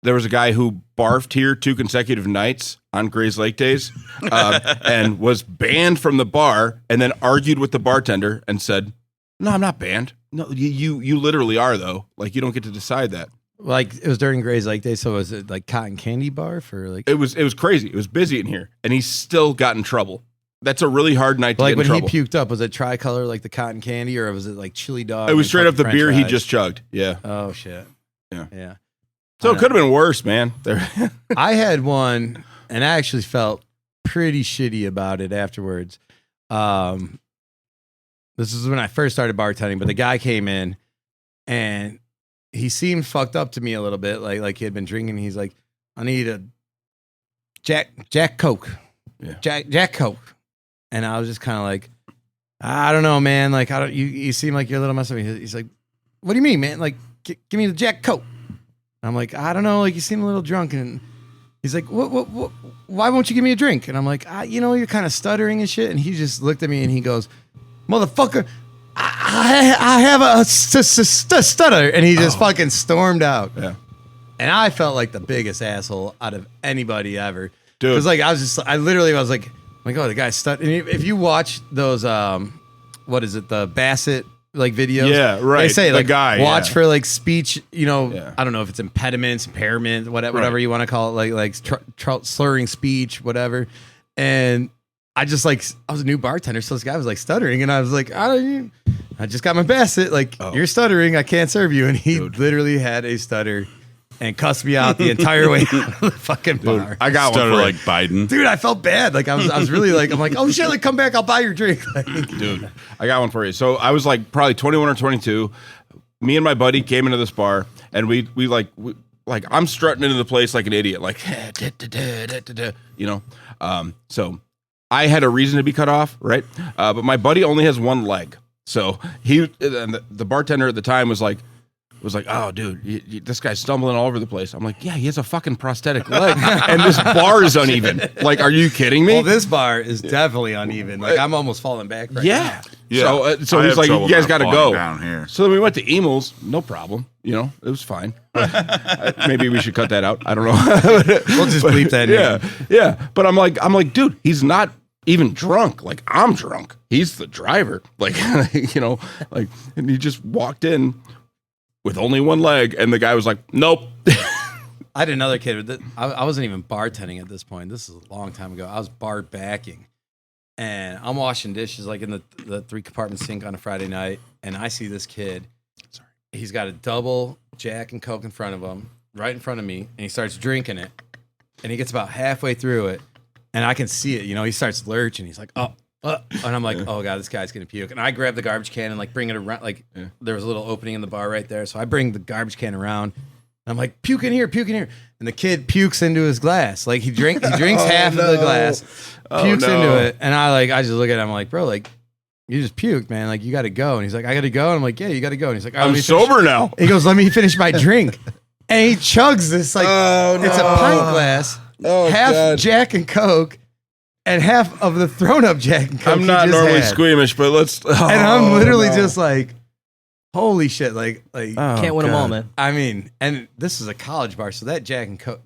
there was a guy who barfed here 2 consecutive nights on Gray's Lake days, and was banned from the bar, and then argued with the bartender and said, "No, I'm not banned. No, you literally are though. Like you don't get to decide that." Like it was during Gray's Lake Day, so was it like cotton candy bar for like? It was crazy. It was busy in here, and he still got in trouble. That's a really hard night to Like get when in he trouble. puked up, was it tricolor like the cotton candy, or was it like chili dog? It was and straight up the fucking beer French he fries? just chugged. Yeah. Oh shit. Yeah. Yeah. So it could have been worse, man. There. I had one, and I actually felt pretty shitty about it afterwards. This is when I first started bartending, but the guy came in, and he seemed fucked up to me a little bit, like he had been drinking. He's like, "I need a Jack Coke, Yeah. Jack Coke," and I was just kind of like, "I don't know, man. Like, I don't. You seem like you're a little messed up." He's like, "What do you mean, man? Like, give me the Jack Coke." I'm like, "I don't know. Like, you seem a little drunk." And he's like, "What? Why won't you give me a drink?" And I'm like, you're kind of stuttering and shit." And he just looked at me and he goes, "Motherfucker, I have a stutter." And he just fucking stormed out. Yeah. And I felt like the biggest asshole out of anybody ever. Dude. Because like I literally was like, "Oh, the guy stuttered." And if you watch those, what is it, the Bassett like videos? Yeah, right. They say The like guy, watch yeah. for like speech. Yeah. I don't know if it's impediments, impairment, whatever Right. you want to call it, like slurring speech, whatever. And I just like I was a new bartender, so this guy was like stuttering, and I was like, I just got my Bassett. Like you're stuttering, I can't serve you. And he literally had a stutter and cussed me out the entire way out of the fucking bar. I got Stutter one for like Biden. Dude, I felt bad. Like I was really like, I'm like, "Oh shit, like come back, I'll buy your drink." Like, Dude, I got one for you. So I was like probably 21 or 22. Me and my buddy came into this bar, and we I'm strutting into the place like an idiot, like you know. So I had a reason to be cut off, right? But my buddy only has one leg, so the bartender at the time was like, "Oh, dude, this guy's stumbling all over the place." I'm like, "Yeah, he has a fucking prosthetic leg, and this bar is uneven. Like, are you kidding me?" well, this bar is definitely uneven. Like I'm almost falling back right yeah. Yeah. So I he's have like, trouble "You guys not got to falling go down here. So then we went to Emil's, no problem. You know, it was fine. Maybe we should cut that out. I don't know. We'll just bleep that in. Yeah. But I'm like, dude, he's not even drunk. Like I'm drunk. He's the driver. Like, you know, like, and he just walked in with only one leg, and the guy was like, "Nope." I had another kid. I wasn't even bartending at this point. This is a long time ago. I was bar backing, and I'm washing dishes like in the 3-compartment sink on a Friday night, and I see this kid. He's got a double Jack and Coke in front of him, right in front of me, and he starts drinking it, and he gets about halfway through it, and I can see it. You know, he starts lurching. He's like, "Oh." And I'm like, "Oh god, this guy's gonna puke." And I grab the garbage can and like bring it around. Like there was a little opening in the bar right there, so I bring the garbage can around. And I'm like, "Puke in here, puke in here." And the kid pukes into his glass. Like he drinks half of the glass, pukes into it, and I just look at him like, "Bro, like you just puked, man. Like you got to go." And he's like, "I got to go." And I'm like, "Yeah, you got to go." And he's like, I'm sober now. He goes, "Let me finish my drink." And he chugs this like it's a pint glass, half Jack and Coke. And half of the thrown up Jack and Coke. I'm not normally squeamish, but let's. And I'm literally just like, holy shit! Like Can't win them all, man. I mean, and this is a college bar, so that Jack and Coke,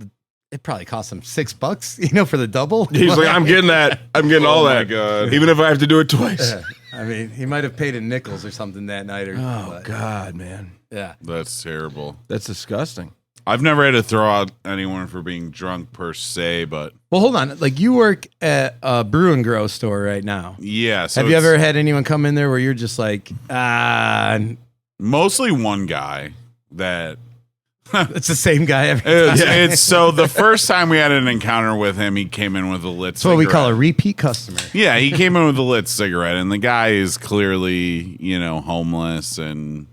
it probably cost him $6, you know, for the double. He's like, "I'm getting that. I'm getting all that. God. Even if I have to do it twice." Yeah. I mean, he might have paid in nickels or something that night. Oh God, man, Yeah. That's terrible. that's disgusting. I've never had to throw out anyone for being drunk per se, but Well, hold on. Like you work at a brew and grow store right now. yeah. So Have you it's ever had anyone come in there where you're just like, mostly one guy that it's the same guy every time? it's so the first time we had an encounter with him, he came in with a lit That's what we call a cigarette. repeat customer. Yeah, he came in with a lit cigarette, and the guy is clearly, homeless and,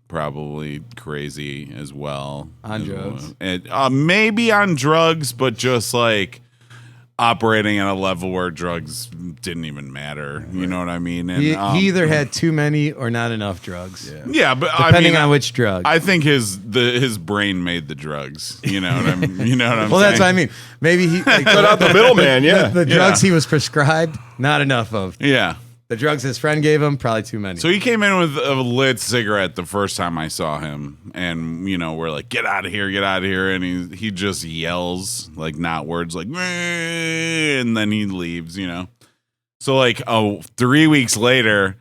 probably crazy as well. On drugs. And, maybe on drugs, but just like operating at a level where drugs didn't even matter. You know what I mean? And, He either had too many or not enough drugs. yeah, but Depending I mean, on which drug. I think his brain made the drugs. You know what I'm. You know what I'm well, saying? that's what I mean. Maybe he like, Cut out the middleman. Yeah, the drugs he was prescribed, not enough of. Yeah. The drugs his friend gave him, probably too many. So he came in with a lit cigarette the first time I saw him, and we're like, get out of here, and he just yells, like, not words, like, "Meh," and then he leaves. So like 3 weeks later,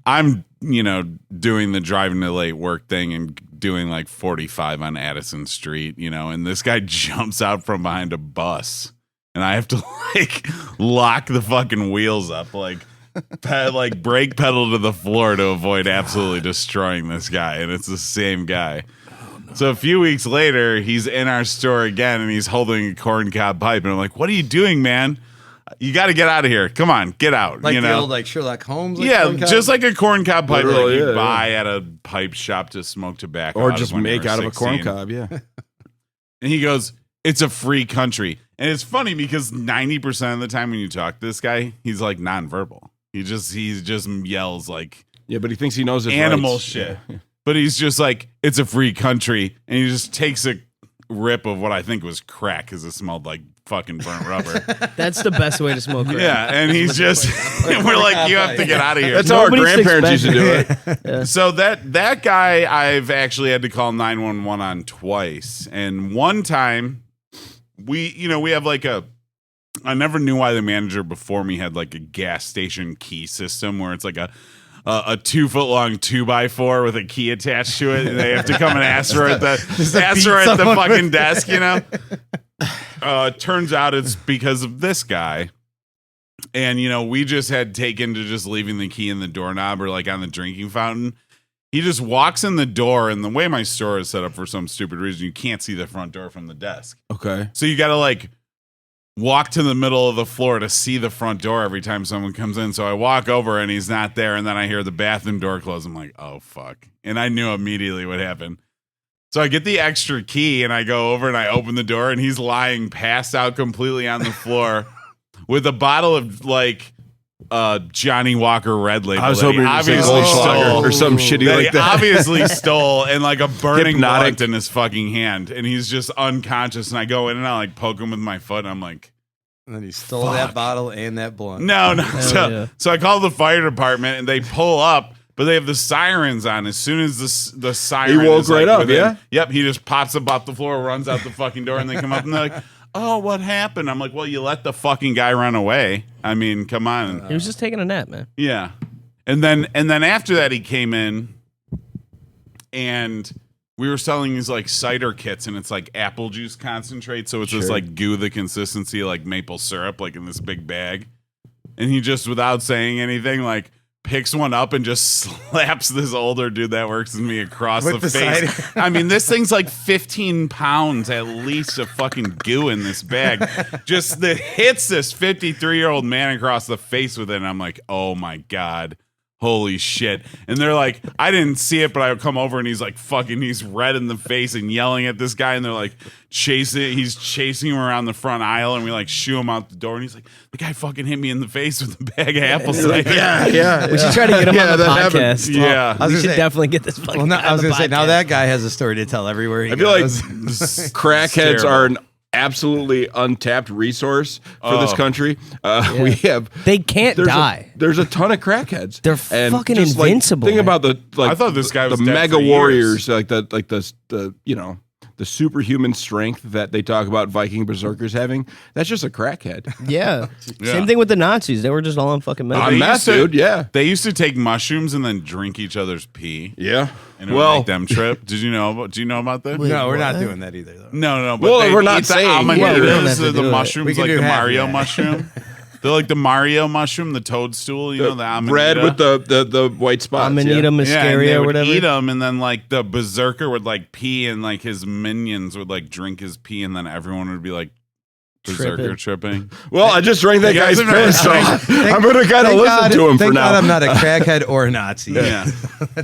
I'm doing the driving to late work thing and doing like 45 on Addison Street, and this guy jumps out from behind a bus, and I have to like lock the fucking wheels up, like brake pedal to the floor to avoid absolutely destroying this guy. And it's the same guy. So a few weeks later, he's in our store again, and he's holding a corncob pipe. And I'm like, what are you doing, man? You got to get out of here. Come on, get out. Like the old like Sherlock Holmes? Like yeah, corncob? just like a corncob pipe Literally, you buy at a pipe shop to smoke tobacco. Or out just of when make you were out of a 16. corncob, yeah. And he goes, it's a free country. And it's funny because 90% of the time when you talk to this guy, he's like nonverbal. He just yells like Yeah, but he thinks he knows his animal rights. shit. Yeah. But he's just like, it's a free country. And he just takes a rip of what I think was crack because it smelled like fucking burnt rubber. That's the best way to smoke crack. Yeah. And he's just, we're like, you have to get out of here. That's how our Nobody's grandparents used to do it. So that guy, I've actually had to call 911 on twice. And one time, we have like I never knew why the manager before me had like a gas station key system where it's like a 2 foot long 2x4 with a key attached to it, and they have to come and ask her at the fucking desk. Turns out it's because of this guy. And we just had taken to just leaving the key in the doorknob or like on the drinking fountain. He just walks in the door, and the way my store is set up for some stupid reason, you can't see the front door from the desk. Okay. So you got to like walk to the middle of the floor to see the front door every time someone comes in. So I walk over and he's not there, and then I hear the bathroom door close. I'm like, oh, fuck. And I knew immediately what happened. So I get the extra key, and I go over and I open the door, and he's lying passed out completely on the floor with a bottle of like Johnny Walker Red Label. I was hoping that he you were obviously gonna say Goldschlager stole or some shitty that like he that. obviously stole, and like a burning Hypnotic. blunt in his fucking hand, and he's just unconscious. And I go in and I like poke him with my foot, and I'm like, And then he stole that bottle and that blunt. no. yeah. So I call the fire department, and they pull up, but they have the sirens on. As soon as the siren, He woke is, like, right up, within- yeah? Yep, he just pops up off the floor, runs out the fucking door, and they come up and they're like, oh, what happened? I'm like, well, you let the fucking guy run away. I mean, come on. He was just taking a nap, man. Yeah. And then after that he came in, and we were selling these like cider kits, and it's like apple juice concentrate, so it's just like goo the consistency like maple syrup, like in this big bag. And he just, without saying anything, like picks one up and just slaps this older dude that works with me across With the the face. cider. I mean, this thing's like 15 pounds at least of fucking goo in this bag. Just that hits this 53-year-old man across the face with it. And I'm like, oh my God. Holy shit. And they're like, I didn't see it, but I come over and he's like he's red in the face and yelling at this guy, and they're like he's chasing him around the front aisle, and we like shoo him out the door, and he's like, the guy fucking hit me in the face with a bag of apple cider. Yeah. We should try to get him on the that happened. podcast. Yeah. I was We gonna should say- definitely get this fucking Well, no, guy I was on the going to say, now podcast. that guy has a story to tell everywhere he I feel like goes. crackheads terrible. are an absolutely untapped resource for this Oh. country. We have They can't die. There's a ton of crackheads. They're And fucking just, like, invincible, think man. about the I thought this guy was the dead mega for years. warriors, like the the superhuman strength that they talk about Viking berserkers having. That's just a crackhead. Yeah. Yeah. Same thing with the Nazis. They were just all on fucking meth. They On used meth, to- dude. Yeah. They used to take mushrooms and then drink each other's pee, Yeah. and it would Well, make them trip. Do you know about that? Wait, No, we're not what? doing that either, though. No, but Well, they we're not eat the saying here. Yeah, we don't have amanitas, to the do it. We mushrooms, can like do the half of Mario that. mushroom. They're like the Mario mushroom, the toadstool, the amanita. red with the white spots. Amanita yeah. and muscaria they or would whatever. eat them, and then like the berserker would like pee, and like his minions would like drink his pee, and then everyone would be like berserker tripping. Well, I just drank that You guys guy's have never- piss, so Thank- I'm going to kind of Thank listen God- to him for thank now. God I'm not a crackhead or a Nazi. Yeah,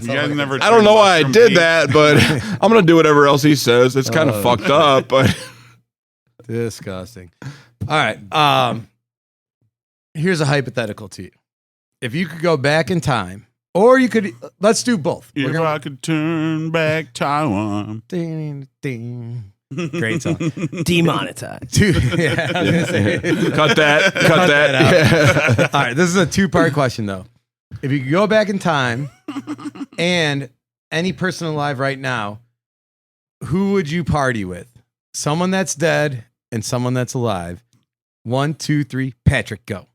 you guys never. I don't know why I tried did mushroom pee? that, but I'm going to do whatever else he says. It's kind of fucked up, but Disgusting. All right. Here's a hypothetical to you. If you could go back in time, or you could, let's do both. We're If gonna- I could turn back Taiwan. Ding, ding. Great song. Demonetized. Yeah, I was gonna say. cut that. Cut that Yeah. All right. This is a two-part question, though. if you could go back in time and any person alive right now, who would you party with? Someone that's dead and someone that's alive. 1, 2, 3. Patrick, go.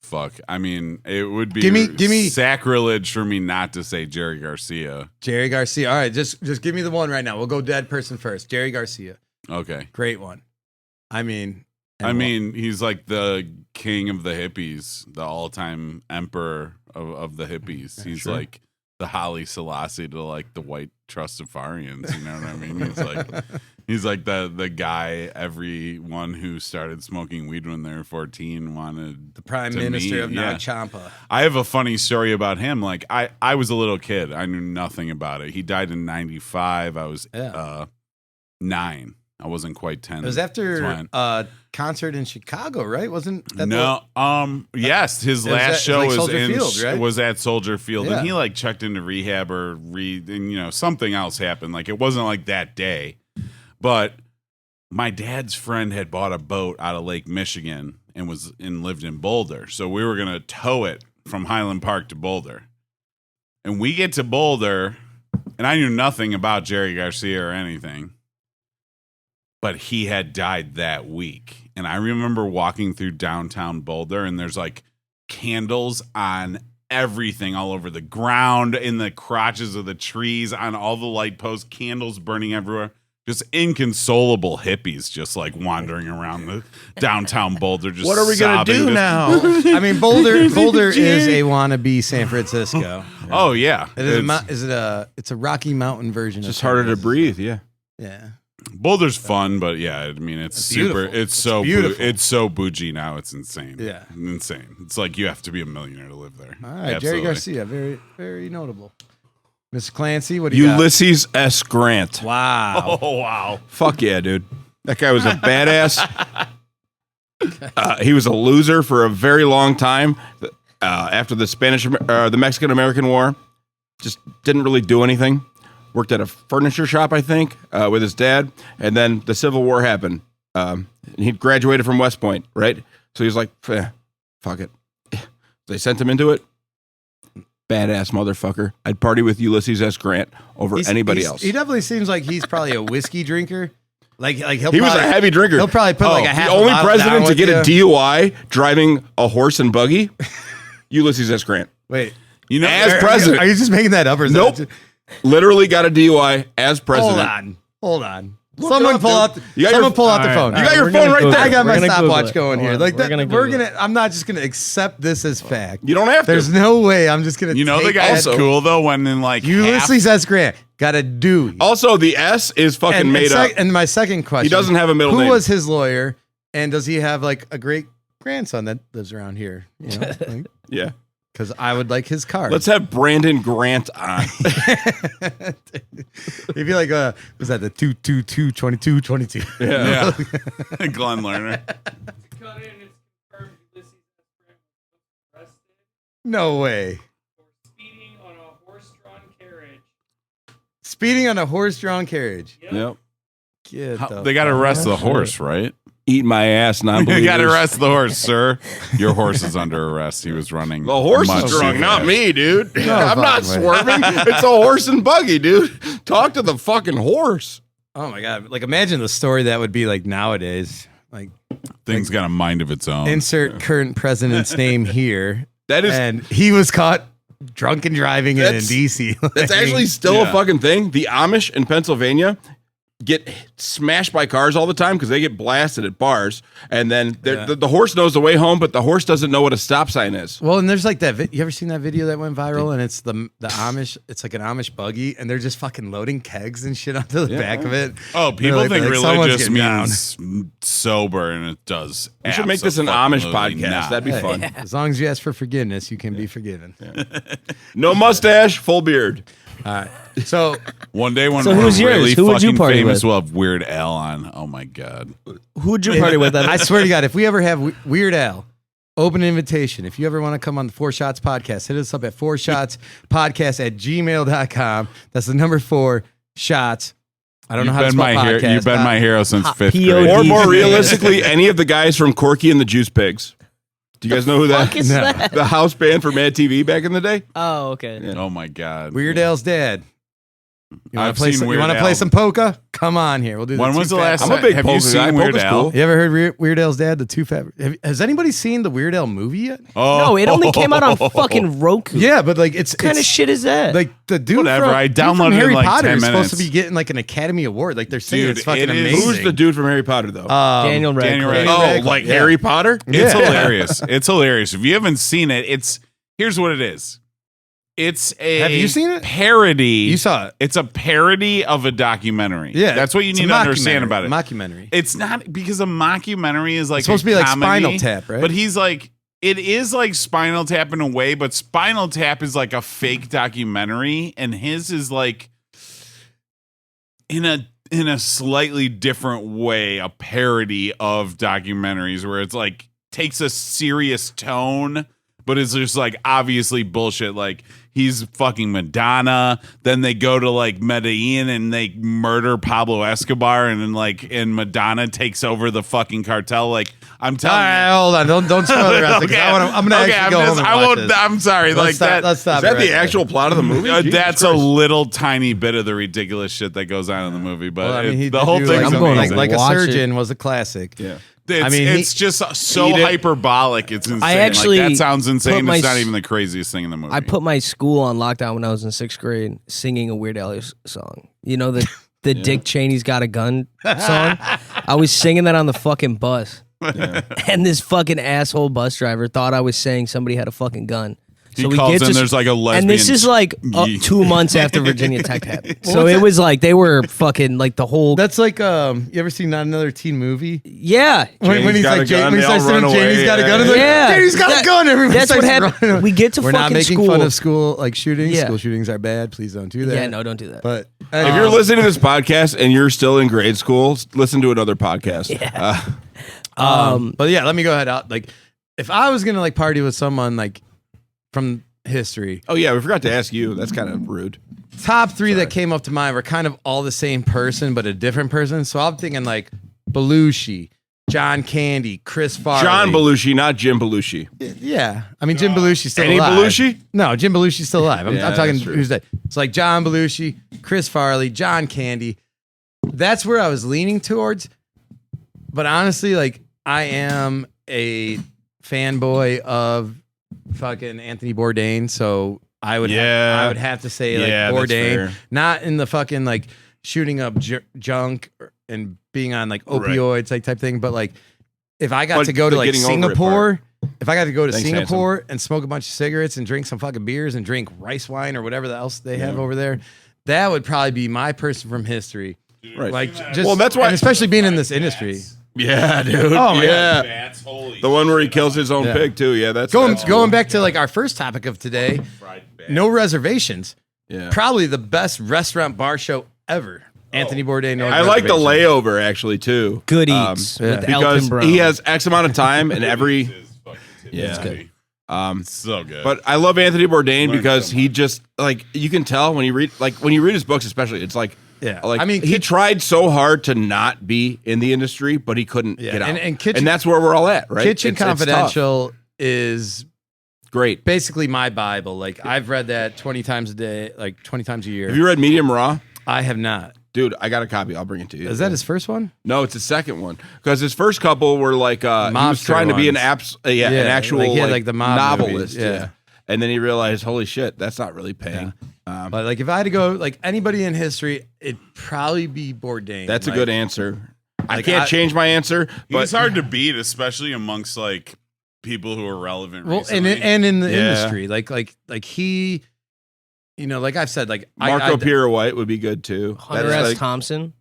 Fuck. I mean, it would be Give me sacrilege for me not to say Jerry Garcia. Jerry Garcia. All right, just give me the one right now. We'll go dead person first. Jerry Garcia. Okay. Great one. I mean, he's like the king of the hippies, the all-time emperor of the hippies. He's sure. like the Haile Selassie to like the white Trustafarians. You know what I mean? He's like the guy everyone who started smoking weed when they were 14 wanted. the prime to minister meet. of Yeah. Nag Champa. I have a funny story about him. Like I was a little kid. I knew nothing about it. He died in 95. I was 9. I wasn't quite 10. It was after a concert in Chicago, right? Wasn't that yes, his was last at- show like was Soldier in Field, right? was at Soldier Field, Yeah. and he like checked into rehab and something else happened. Like it wasn't like that day, but my dad's friend had bought a boat out of Lake Michigan and lived in Boulder, so we were gonna tow it from Highland Park to Boulder, and we get to Boulder, and I knew nothing about Jerry Garcia or anything. But he had died that week. And I remember walking through downtown Boulder, and there's like candles on everything all over the ground, in the crotches of the trees, on all the light posts, candles burning everywhere. Just inconsolable hippies just like wandering around the downtown Boulder. Just What are we going to do now? I mean, Boulder is a wannabe San Francisco. Oh, yeah. It's a Rocky Mountain version. It's of just harder to breathe, yeah. Yeah. Boulder's fun, but yeah, I mean, it's super. beautiful. It's so beautiful. it's so bougie now. It's insane. Yeah. Insane. It's like you have to be a millionaire to live there. All right, Absolutely. Jerry Garcia, very, very notable. Mr. Clancy, what do you got? Ulysses S. Grant. Wow. Oh wow. Fuck yeah, dude. That guy was a badass. He was a loser for a very long time. After the Mexican-American War, just didn't really do anything. Worked at a furniture shop, I think, with his dad. And then the Civil War happened. And he graduated from West Point, right? So he was like, fuck it. They sent him into it. Badass motherfucker. I'd party with Ulysses S. Grant over anybody else. He definitely seems like he's probably a whiskey drinker. Like he'll He was a heavy drinker. He'll probably put like a half the only a bottle president down to with get a you. DUI driving a horse and buggy, Ulysses S. Grant. Wait. You know, As president. Are you just making that up or is Nope. that Literally got a DUI as president. Hold on. Look Someone it up, pull dude. out You got someone your- pull out the All phone. right, You got your we're phone gonna right Google there. I got We're my gonna stopwatch Google it. going here. Hold on, Like we're gonna we're Google gonna. I'm not just gonna accept this as fact. You don't have to. There's no way I'm just gonna. you know the take guy's that. cool though when in like Ulysses S. Grant got a Dewey. Also, the S is fucking made up. And my second question: He doesn't have a middle Who name. was his lawyer? And does he have like a great grandson that lives around here? You know, Yeah. because I would like his card. Let's have Brandon Grant on. If you like, was that the 2222222? Yeah. Glenn Lerner. Cut in, it's confirmed Ulysses S. Grant was arrested No way. for speeding on a horse-drawn carriage. Speeding on a horse-drawn carriage. Yep. Get the They got to fuck arrest the out. horse, right? Eat my ass, You non-believers. got to arrest the horse, sir. Your horse is under arrest. He was running. The horse much is too drunk, not fast. me, dude. I'm not fucking way. swerving. It's a horse and buggy, dude. Talk to the fucking horse. Oh my god! Like imagine the story that would be like nowadays. Like Thing's got a mind of its own. insert current president's name here, That is and he was caught drunk and driving in That's- DC. It's actually still Yeah. a fucking thing. The Amish in Pennsylvania get smashed by cars all the time because they get blasted at bars, and then the horse knows the way home, but the horse doesn't know what a stop sign is. Well, and there's like that. You ever seen that video that went viral? And it's the Amish. It's like an Amish buggy, and they're just fucking loading kegs and shit onto the back of it. Oh, people They're think like, someone's religious getting means sober, and it does. We should make this an Amish absolutely podcast. not. That'd be fun. As long as you ask for forgiveness, you can be forgiven. No mustache, full beard. All right. So One day when So we're who's yours? really Who would you fucking party famous, with? we'll have Weird Al on. Oh my god. Who would you party with? I swear to God, if we ever have Weird Al, open invitation. If you ever want to come on the 4 Shots podcast, hit us up at 4shotspodcast@gmail.com. That's the number 4 shots. I don't know how to spell podcast. You've been my hero since fifth P.O.D. grade. Or more realistically, any of the guys from Corky and the Juice Pigs. Do you guys know who that Fuck is No. that? the house band for Mad TV back in the day? Oh, okay. Yeah. Oh my god. Weird Al's dad. You want I've to play? seen Some, you Weird want to play Al. some polka? Come on here. We'll do. When the was two the fat- last I'm a time? big Have polka you seen guy. Weird Polka's Al? cool. You ever heard Weird Al's dad? The two fat. Has anybody seen the Weird Al movie yet? Oh, No, it only came out on fucking Roku. Yeah, but like it's What kind of it's- shit is that? Like the dude Whatever, from, I dude from downloaded it in Harry like Potter 10 is supposed to minutes. be getting like an Academy Award. Like they're saying Dude, it's fucking it is- amazing. Who's the dude from Harry Potter though? Daniel Daniel Radcliffe. Radcliffe. oh, like yeah. Harry Potter? It's Yeah. hilarious. It's hilarious. If you haven't seen it, here's what it is. It's a Have you seen it? parody. You saw it. It's a parody of a documentary. Yeah, That's what you it's need a to understand mockumentary, about it. Mockumentary. It's not because a mockumentary is like It's supposed a to be like comedy, Spinal Tap, right? But he's like, it is like Spinal Tap in a way, but Spinal Tap is like a fake documentary, and his is like in a slightly different way, a parody of documentaries where it's like takes a serious tone, but it's just like obviously bullshit. Like he's fucking Madonna. Then they go to like Medellin and they murder Pablo Escobar, and then and Madonna takes over the fucking cartel. Like I'm All telling right, you. hold on. Don't spoil the rest. Okay. I'm gonna actually go home and watch this. I'm sorry. Let's like stop, that. Let's stop. Is that it right the there. actual plot of the movie? Jesus That's a Christ. little tiny bit of the ridiculous shit that goes on in the movie, but Well, I mean, he the did whole do, thing's like, I'm going amazing. like a Watch it. surgeon was a classic. Yeah. It's, mean, it's just so Eat it. hyperbolic. It's insane. actually like, that sounds put insane. my It's not s- even the craziest thing in the movie. I put my school on lockdown when I was in 6th grade, singing a Weird Al song. You know the Dick Cheney's Got a Gun song. I was singing that on the fucking bus, and this fucking asshole bus driver thought I was saying somebody had a fucking gun. He So we calls get in, to, there's like a lesbian. and this is like Ye- 2 months after Virginia Tech happened. So it was like they were fucking like the whole That's like you ever seen Not Another Teen Movie? yeah. When Janie's he's got a like, gun, when he they all starts saying run Janie's away, got a gun, yeah. and like, Yeah. Janie's got a gun. Everybody That's what starts happened. running away. We get to We're fucking not making school. fun of school like shootings. Yeah. School shootings are bad. Please don't do that. Yeah, no, don't do that. But If you're listening to this podcast and you're still in grade school, listen to another podcast. but yeah, let me go ahead out. Like, if I was gonna like party with someone like from history, Oh yeah, we forgot to ask you. That's kind of rude. top three that came up to mind were kind of all the same person, but a different person. So I'm thinking like Belushi, John Candy, Chris Farley. John Belushi, not Jim Belushi. Yeah, I mean Jim Belushi's still Any alive. Belushi? No, Jim Belushi's still alive. I'm Yeah, talking that's true. who's that? It's like John Belushi, Chris Farley, John Candy. That's where I was leaning towards. But honestly, like I am a fanboy of fucking Anthony Bourdain, so I would I would have to say like Yeah, that's Bourdain, fair. not in the fucking like shooting up junk and being on like opioids like type thing, but like if I got But to go to the like getting over it Singapore, if I got to go to Thanks, Singapore and smoke a bunch of cigarettes and drink some fucking beers and drink rice wine or whatever else they have over there, that would probably be my person from history. Right. Like just Well, that's why- and especially being in this industry. Yeah, dude. Oh, my yeah. Bats, holy The one where he kills his own Yeah. pig too. Yeah, that's Going that's going cool. back to like our first topic of today, fried bats. no reservations. Yeah. Probably the best restaurant bar show ever. Anthony Bourdain. No I like the reservations. layover actually too. Good Um, Eats yeah. with because Elton Brown. he has X amount of time and every. Is fucking Yeah. it's good. Um, so good. but I love Anthony Bourdain Learned because so he much. just like you can tell when you read his books, especially it's like Yeah. like I mean, he tried so hard to not be in the industry, but he couldn't Yeah, get out. and Kitchen- that's where we're all at, right? Kitchen It's tough. Confidential is Great. basically my Bible. Like I've read that 20 times a day, like 20 times a year. Have you read Medium Raw? I have not. Dude, I got a copy. I'll bring it to you. Is that his first one? No, it's the second one because his first couple were like he was Mobster trying to be an ones. an actual like he had, like, the mob novelist, movies, yeah. And then he realized, holy shit, that's not really paying. But like if I had to go, like anybody in history, it'd probably be Bourdain. That's a Like, good answer. I like, can't change my answer, but he's hard to beat, especially amongst like people who are relevant. Well, recently. and in the Yeah. industry, like he, you know, like I've said, like Marco Pierre White would be good too. Hunter That's S. like- Thompson.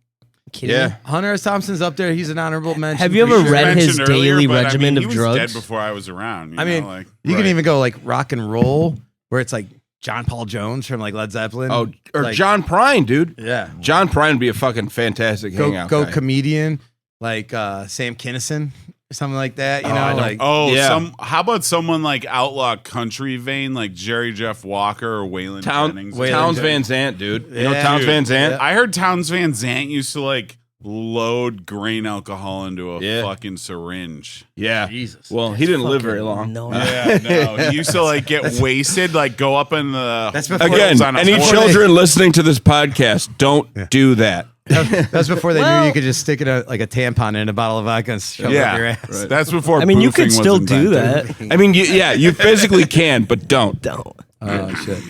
Kidding Yeah. me? Hunter S. Thompson's up there. He's an honorable mention. Have you for ever sure. read his mentioned earlier, daily but, regimen he of was drugs? Dead before I was around. You I mean, know, like, you can right. even go like rock and roll, where it's like John Paul Jones from like Led Zeppelin. Oh, or Like, John Prine, dude. Yeah. John Prine would be a fucking fantastic hangout Go guy. comedian like Sam Kinison or something like that. You Oh, I know, don't- like Oh, Yeah. how about someone like outlaw country vein, like Jerry Jeff Walker or Waylon Jennings? Waylon Towns Jennings. Van Zandt, dude. You know Yeah. Towns Dude, Van Zandt? I heard Towns Van Zandt used to like load grain alcohol into a Yeah. fucking syringe. Yeah. Jesus. Well, he didn't live very Fucking long. No. Yeah, no. He used to like get wasted, like go up in the. That's before Again, on a any horse. children listening to this podcast, don't do that. That's before they knew Well- you could just stick it like a tampon in a bottle of vodka and shove it up your Yeah, ass. that's before. I mean, you boofing could was still do invented. that. I mean, you physically can, but don't. Don't. Oh shit!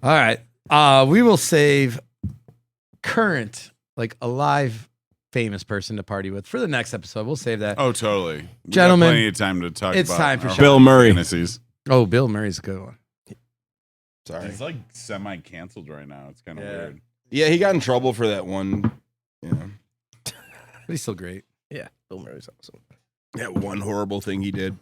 All right, we will save current, like alive, famous person to party with for the next episode. We'll save that. Oh, totally. We got Gentlemen, plenty of time to talk. it's about time for our Bill Murray. fantasies. Oh, Bill Murray's a good one. Sorry. He's like semi-canceled right now. It's kind of weird. Yeah, he got in trouble for that one. Yeah. But he's still great. Yeah, Bill Murray's awesome. That one horrible thing he did.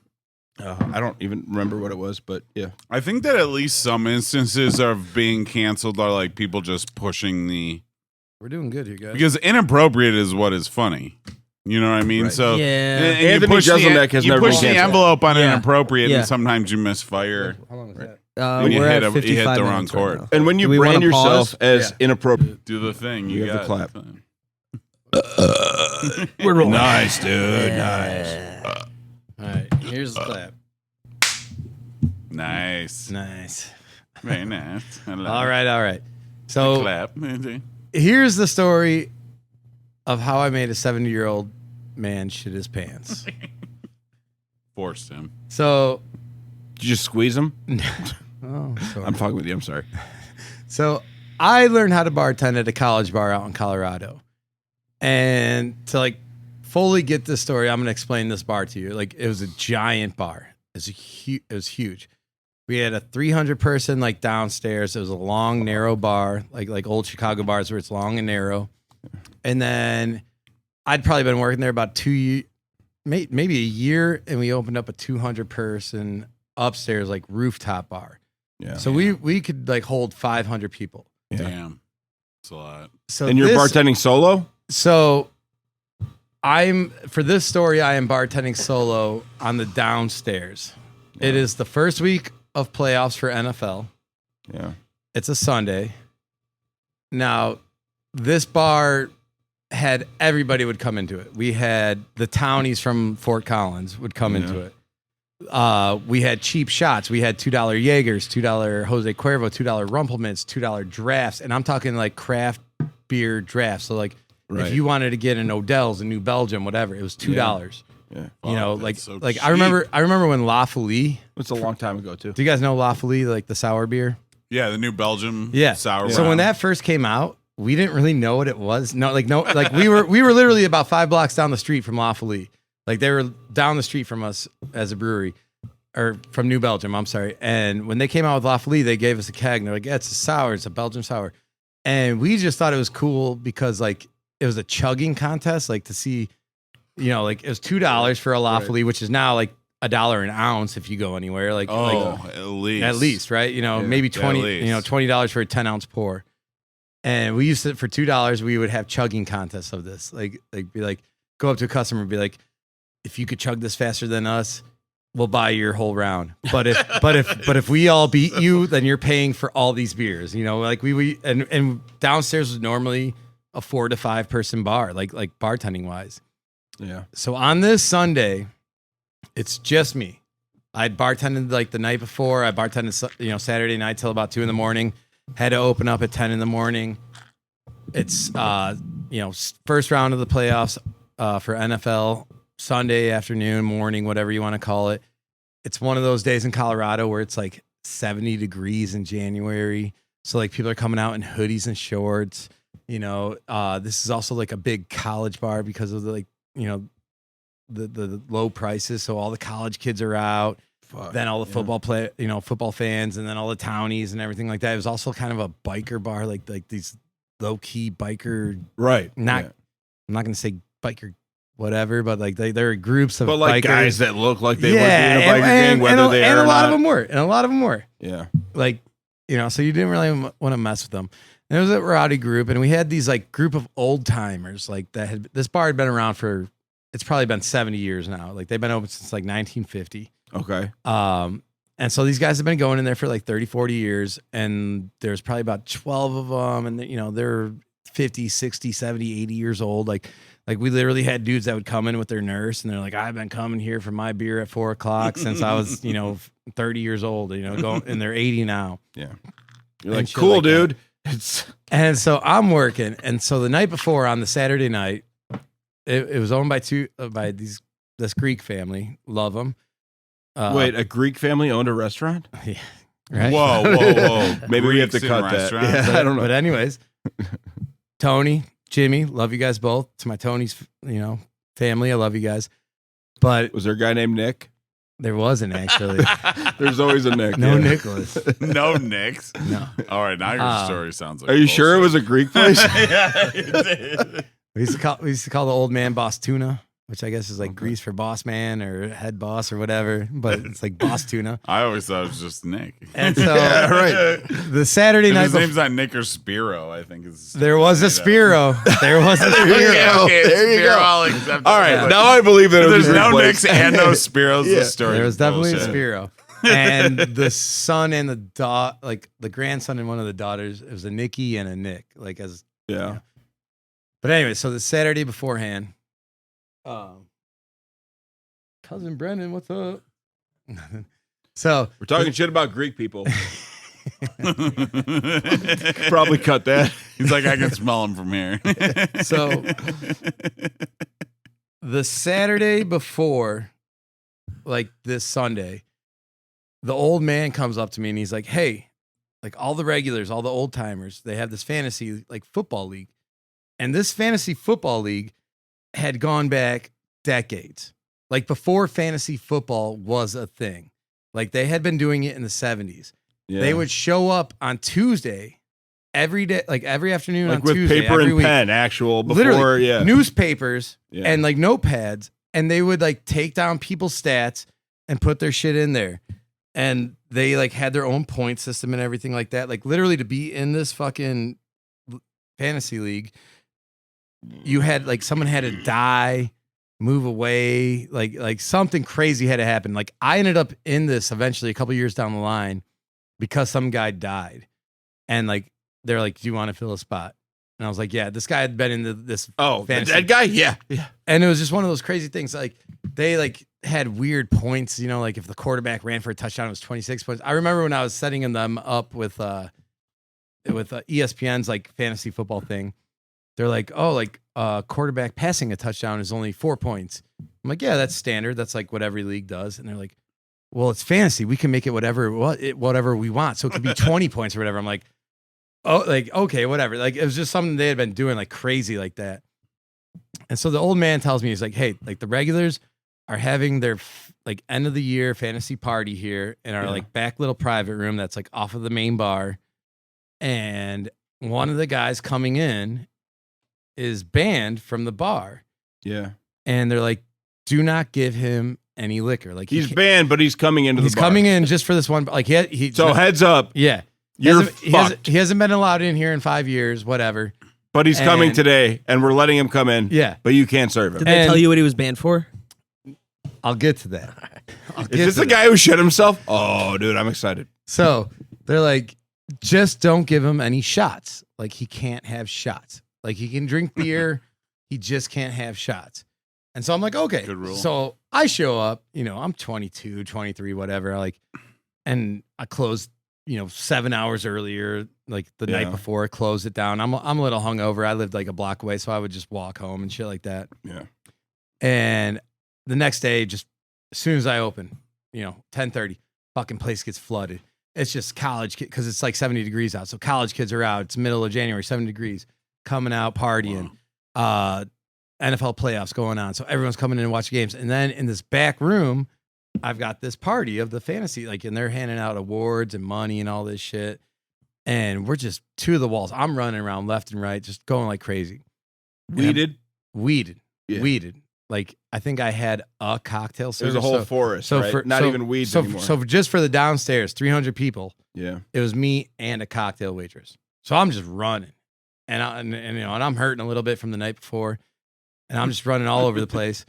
I don't even remember what it was, but yeah. I think that at least some instances of being canceled are like people just pushing the We're doing good here, guys. because inappropriate is what is funny. You know what I mean? Right. So Yeah. and you Anthony push Jeselnik has you never push been the canceled. envelope on Yeah. inappropriate, Yeah. and sometimes you misfire. How long is that? When you We're hit at a- you hit 55 the wrong minutes chord. now. And when you Do we brand wanna yourself pause? as inappropriate, Do the thing. You You have got the clap. We're rolling. Nice, dude. Yeah. All right, here's the clap. Nice. Nice. Very nice. I love All right, all right. it. So Clap. here's the story of how I made a 70-year-old man shit his pants. Forced him. So, Did you just squeeze him? oh, sorry. I'm fucking with you. I'm sorry. So I learned how to bartend at a college bar out in Colorado. And to like fully get this story, I'm going to explain this bar to you. Like it was a giant bar. It was huge. We had a 300 person like downstairs. It was a long, narrow bar, like old Chicago bars where it's long and narrow. And then I'd probably been working there about 2 years, maybe a year, and we opened up a 200 person upstairs like rooftop bar. Yeah. So we could like hold 500 people. Yeah. Damn. It's a lot. So And you're bartending solo? So for this story, I am bartending solo on the downstairs. It is the first week of playoffs for NFL. Yeah. It's a Sunday. Now, this bar had everybody would come into it. We had the townies from Fort Collins would come into it. We had cheap shots. We had $2 Jaegers, $2 Jose Cuervo, $2 Rumpelmans, $2 drafts. And I'm talking like craft beer drafts. So like Right. if you wanted to get an Odell's, a New Belgium, whatever, it was $2. Yeah. You know, Wow, like that's so I cheap. remember when La Folie. It's a long time ago, too. Do you guys know La Folie, like the sour beer? Yeah, the New Belgium Yeah. sour. So when that first came out, we didn't really know what it was. Like we were literally about 5 blocks down the street from La Folie. Like they were down the street from us as a brewery, or from New Belgium. I'm sorry. And when they came out with La Folie, they gave us a keg and they're like, "Yeah, it's a sour. It's a Belgian sour." And we just thought it was cool because like it was a chugging contest, like to see, you know, like it was $2 for a La Folie, which is now like $1 an ounce if you go anywhere. Like, at least, right? You know, maybe at 20, least. you know, $20 for a 10-ounce pour. And we used to, for $2, we would have chugging contests of this. Like be like, go up to a customer and be like, if you could chug this faster than us, we'll buy your whole round. But if we all beat you, then you're paying for all these beers. You know, like and downstairs was normally a 4 to 5 person bar, like bartending wise. Yeah. So on this Sunday, it's just me. I'd bartended like the night before. I bartended, you know, Saturday night till about 2 a.m. Had to open up at 10 a.m. It's, you know, first round of the playoffs for NFL, Sunday afternoon, morning, whatever you want to call it. It's one of those days in Colorado where it's like 70 degrees in January. So like people are coming out in hoodies and shorts. You know, this is also like a big college bar because of the, like, you know, the low prices. So all the college kids are out. Then all the football fans, and then all the townies and everything like that. It was also kind of a biker bar, like these low key biker. Right. I'm not going to say biker, whatever, but like there are groups of But like bikers. guys that look like they would be in a and- biker gang, whether they and are a or lot not. of them were, and a lot of them were. Yeah. Like, you know, so you didn't really want to mess with them. And it was a rowdy group, and we had these like group of old timers, like this bar had been around for, it's probably been 70 years now. Like they've been open since like 1950. Okay. And so these guys have been going in there for like 30, 40 years, and there's probably about 12 of them, and you know, they're 50, 60, 70, 80 years old. Like Like we literally had dudes that would come in with their nurse and they're like, I've been coming here for my beer at 4 o'clock since I was, 30 years old, going, and they're 80 now. Yeah. You're like, shit cool, like that. dude. It's And so I'm working. And so the night before on the Saturday night, it was owned by this Greek family. Love them. wait, a Greek family owned a restaurant? Yeah. Right. Whoa. Maybe we have to Greeks in cut that. restaurants? Yeah, I don't know. But anyways, Tony, Jimmy, love you guys both. To my Tony's, family, I love you guys. But Was there a guy named Nick? there wasn't actually. There's always a Nick. No yeah. Nicholas. No Nicks. No. All right, now your story sounds like. Are you sure it was a Greek place? Yeah, you did. We used to call the old man Boss Tuna, which I guess is like Greece for boss man or head boss or whatever, but it's like Boss Tuna. I always thought it was just Nick. And so right. the Saturday night His name's not Nick or Spiro, I think. there was a Spiro. There was a Spiro. There you go. I'll accept All it. right, now I believe that If it was there's a Greek no place. Nicks and no Spiros, Yeah. the story There was is definitely bullshit. a Spiro. And the son and the grandson and one of the daughters, it was a Nikki and a Nick. Yeah. But anyway, so the Saturday beforehand, cousin Brendan, what's up? So We're talking shit about Greek people. Probably cut that. He's like, I can smell him from here. So the Saturday before, like this Sunday, the old man comes up to me and he's like, hey, like all the regulars, all the old timers, they have this fantasy like football league. And this fantasy football league had gone back decades. Like before fantasy football was a thing. Like they had been doing it in the 70s. Yeah. They would show up on Tuesday every day, like every afternoon like on with Tuesday. paper every and week. pen, actual before, Literally, yeah. newspapers Yeah. and like notepads, and they would like take down people's stats and put their shit in there. And they like had their own point system and everything like that. Like literally to be in this fucking fantasy league, you had like someone had to die, move away, like something crazy had to happen. Like I ended up in this eventually a couple years down the line because some guy died. And like they're like, do you want to fill a spot? And I was like, yeah, this guy had been in this the fantasy. dead guy? Yeah. Yeah. And it was just one of those crazy things. Like they like had weird points, like if the quarterback ran for a touchdown, it was 26 points. I remember when I was setting them up with ESPN's like fantasy football thing. They're like, oh, like quarterback passing a touchdown is only 4 points. I'm like, yeah, that's standard. That's like what every league does. And they're like, well, it's fantasy. We can make it whatever we want. So it could be 20 points or whatever. I'm like, oh, like, okay, whatever. Like it was just something they had been doing like crazy like that. And so the old man tells me, he's like, hey, like the regulars are having their like end of the year fantasy party here in our like back little private room that's like off of the main bar. And one of the guys coming in is banned from the bar. Yeah. And they're like, do not give him any liquor. Like He's banned, but he's coming into the bar. He's coming in just for this one. Like he So heads up. yeah. You're he fucked. hasn't been allowed in here in 5 years, whatever. But he's coming And- today, and we're letting him come in. Yeah. But you can't serve him. Did they And- tell you what he was banned for? I'll get to that. Is this the guy who shit himself? Oh, dude, I'm excited. So they're like, just don't give him any shots. Like he can't have shots. Like he can drink beer. He just can't have shots. And so I'm like, okay. Good rule. So I show up, I'm 22, 23, whatever. And I closed, 7 hours earlier, like the night before, closed it down. I'm a little hungover. I lived like a block away, so I would just walk home and shit like that. Yeah. And the next day, just as soon as I open, 10:30, fucking place gets flooded. It's just college kids, because it's like 70 degrees out. So college kids are out. It's middle of January, 70 degrees, coming out, partying. NFL playoffs going on. So everyone's coming in and watching games. And then in this back room, I've got this party of the fantasy, and they're handing out awards and money and all this shit. And we're just to the walls. I'm running around left and right, just going like crazy. Weeded. Yeah. Weeded. Like I think I had a cocktail service. There's a whole forest, right? Not even weeds anymore. So just for the downstairs, 300 people, yeah. it was me and a cocktail waitress. So I'm just running, and I'm hurting a little bit from the night before, and I'm just running all over the place.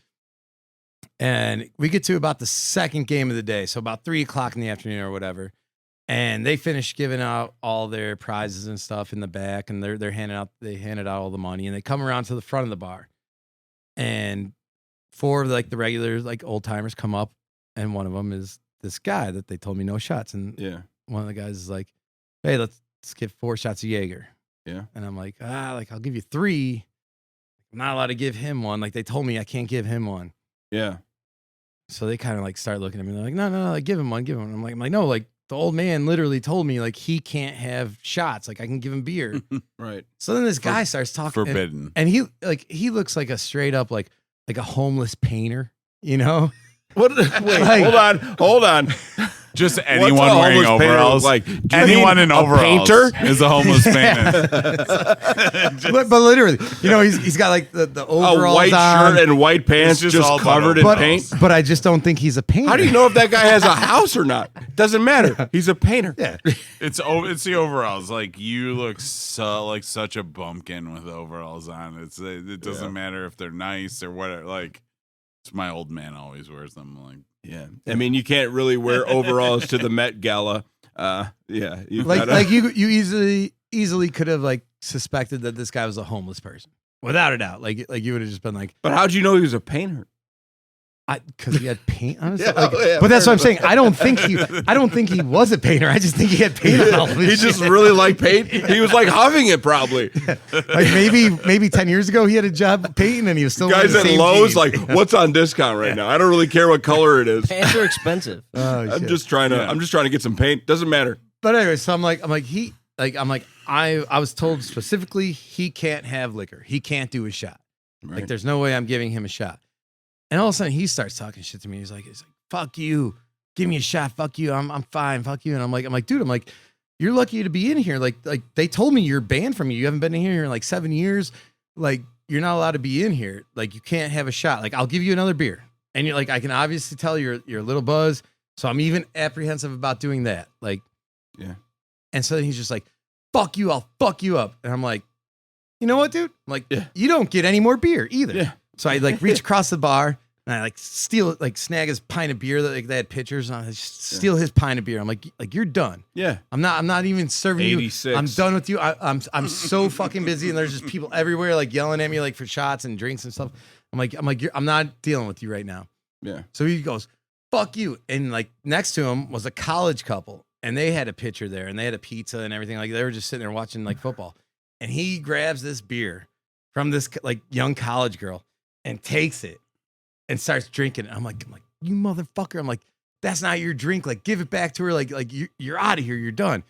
And we get to about the second game of the day, so about 3 o'clock in the afternoon or whatever, and they finish giving out all their prizes and stuff in the back, and they handed out all the money, and they come around to the front of the bar, and 4 of like the regular like old timers come up, and one of them is this guy that they told me no shots, and one of the guys is like, "Hey, let's get 4 shots of Jaeger." Yeah, and I'm like, like I'll give you 3. I'm not allowed to give him one. Like they told me I can't give him one. Yeah. So they kind of like start looking at me. They're like, no, like, give him one, give him one. I'm like, no, like the old man literally told me like he can't have shots. Like I can give him beer. Right. So then this guy starts talking. Forbidden. And he looks like a straight up like a homeless painter, you know? What? Wait, hold on. Just anyone wearing overalls. Like anyone in overalls painter is a homeless painter. but literally, you know, he's got like the overalls a white on, shirt and white pants It's just all covered in but- paint. But I just don't think he's a painter. How do you know if that guy has a house or not? Doesn't matter. He's a painter. Yeah. It's the overalls. Like you look like such a bumpkin with overalls on. It doesn't matter if they're nice or whatever. Like it's my old man always wears them. Like Yeah. I mean, you can't really wear overalls to the Met Gala. Yeah. You easily could have like suspected that this guy was a homeless person without a doubt. Like you would have just been like, But how'd you know he was a painter? because he had paint on his. Yeah, like, yeah, but that's fair what I'm saying. I don't think he was a painter. I just think he had paint on all of his He just shit. really liked paint. He was like huffing it probably. Like maybe 10 years ago he had a job painting and he was still wearing Guys the at same Lowe's, jeans. like, what's on discount right now? I don't really care what color it is. Pants are expensive. Oh, I'm shit. just trying to get some paint. Doesn't matter. But anyway, so I was told specifically he can't have liquor. He can't do a shot. Right. Like there's no way I'm giving him a shot. And all of a sudden he starts talking shit to me. He's like, fuck you. Give me a shot. Fuck you. I'm fine. Fuck you. And I'm like, dude, you're lucky to be in here. Like they told me you're banned from you. You haven't been in here in like 7 years. Like you're not allowed to be in here. Like you can't have a shot. Like I'll give you another beer. And you're like, I can obviously tell you're a little buzzed. So I'm even apprehensive about doing that. Like, Yeah. And so he's just like, fuck you. I'll fuck you up. And I'm like, you know what, dude? I'm like, Yeah. you don't get any more beer either. Yeah. So I like reach across the bar and I like snag his pint of beer that like they had pitchers and I just steal his pint of beer. I'm like you're done. Yeah. I'm not even serving 86. you. I'm done with you. I'm so fucking busy and there's just people everywhere like yelling at me like for shots and drinks and stuff. I'm like I'm not dealing with you right now. Yeah. So he goes, fuck you. And like next to him was a college couple and they had a pitcher there and they had a pizza and everything. Like they were just sitting there watching like football. And he grabs this beer from this like young college girl and takes it and starts drinking it. I'm like, you motherfucker. I'm like, that's not your drink. Like, give it back to her. Like you're out of here. You're done.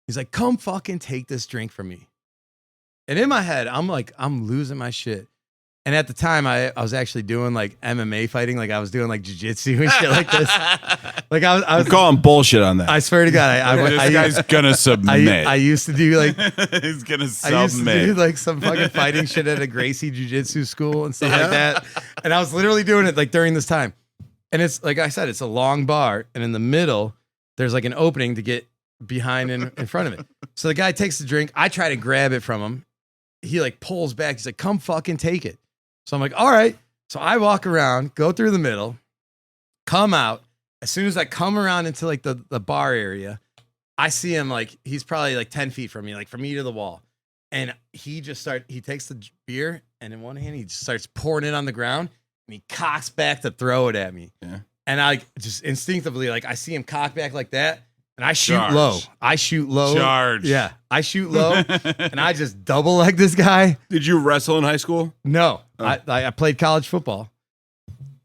He's like, come fucking take this drink from me. And in my head, I'm like, I'm losing my shit. And at the time, I was actually doing like MMA fighting. Like I was doing like jujitsu and shit like this. Like I was calling bullshit on that. I swear to God, this guy's gonna submit. I used to do like He's gonna I used to do submit. like some fucking fighting shit at a Gracie Jiu-Jitsu school and stuff like that. And I was literally doing it like during this time. And it's like I said, it's a long bar, and in the middle, there's like an opening to get behind and in front of it. So the guy takes the drink. I try to grab it from him. He like pulls back. He's like, come fucking take it. So I'm like, all right. So I walk around, go through the middle, come out. As soon as I come around into like the bar area, I see him like he's probably like 10 feet from me, like from me to the wall. And he takes the beer and in one hand, he just starts pouring it on the ground and he cocks back to throw it at me. Yeah. And I just instinctively, like I see him cock back like that and I shoot Charge. low. I shoot low. Charge. Yeah. I shoot low and I just double leg this guy. Did you wrestle in high school? No, Oh. I played college football,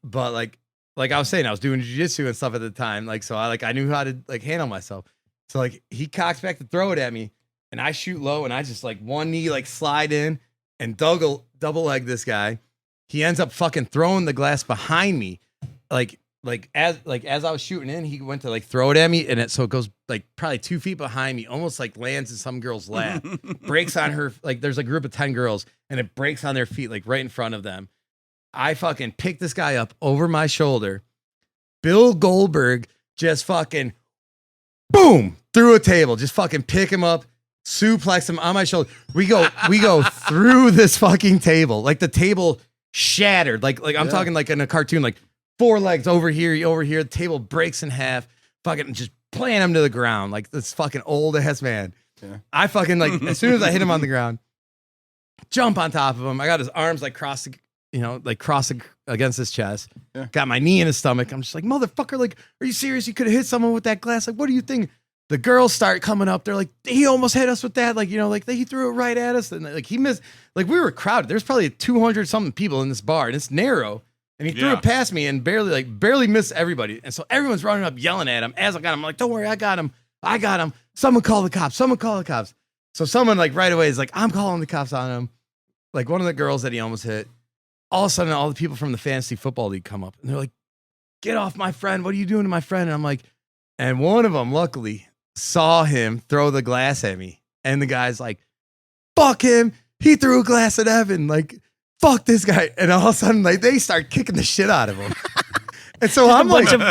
but like I was saying, I was doing jiu-jitsu and stuff at the time. Like, so I knew how to like handle myself. So like he cocks back to throw it at me and I shoot low and I just like one knee, like slide in and double leg this guy. He ends up fucking throwing the glass behind me. As I was shooting in, he went to like throw it at me and it goes like probably 2 feet behind me, almost like lands in some girl's lap, breaks on her. Like there's a group of 10 girls and it breaks on their feet, like right in front of them. I fucking pick this guy up over my shoulder. Bill Goldberg just fucking boom through a table, just fucking pick him up, suplex him on my shoulder. We go through this fucking table. Like the table shattered. Like I'm talking like in a cartoon, like 4 legs over here. The table breaks in half. Fucking just plant him to the ground. Like this fucking old ass man. Yeah. I fucking like, as soon as I hit him on the ground, jump on top of him. I got his arms like crossed like crossing against his chest. Yeah. Got my knee in his stomach. I'm just like, motherfucker, like, are you serious? You could have hit someone with that glass. Like, what do you think? The girls start coming up. They're like, he almost hit us with that. Like, like he threw it right at us. And like he missed, like we were crowded. There's probably 200 something people in this bar and it's narrow. And he threw it past me and barely missed everybody. And so everyone's running up yelling at him as I got him. I'm like, don't worry, I got him. Someone call the cops. So someone like right away is like, I'm calling the cops on him. Like one of the girls that he almost hit. All of a sudden, all the people from the fantasy football league come up and they're like, get off my friend. What are you doing to my friend? And I'm like, and one of them luckily saw him throw the glass at me. And the guy's like, fuck him. He threw a glass at Evan. Like, fuck this guy. And all of a sudden, like, they start kicking the shit out of him. And so I'm like, I'm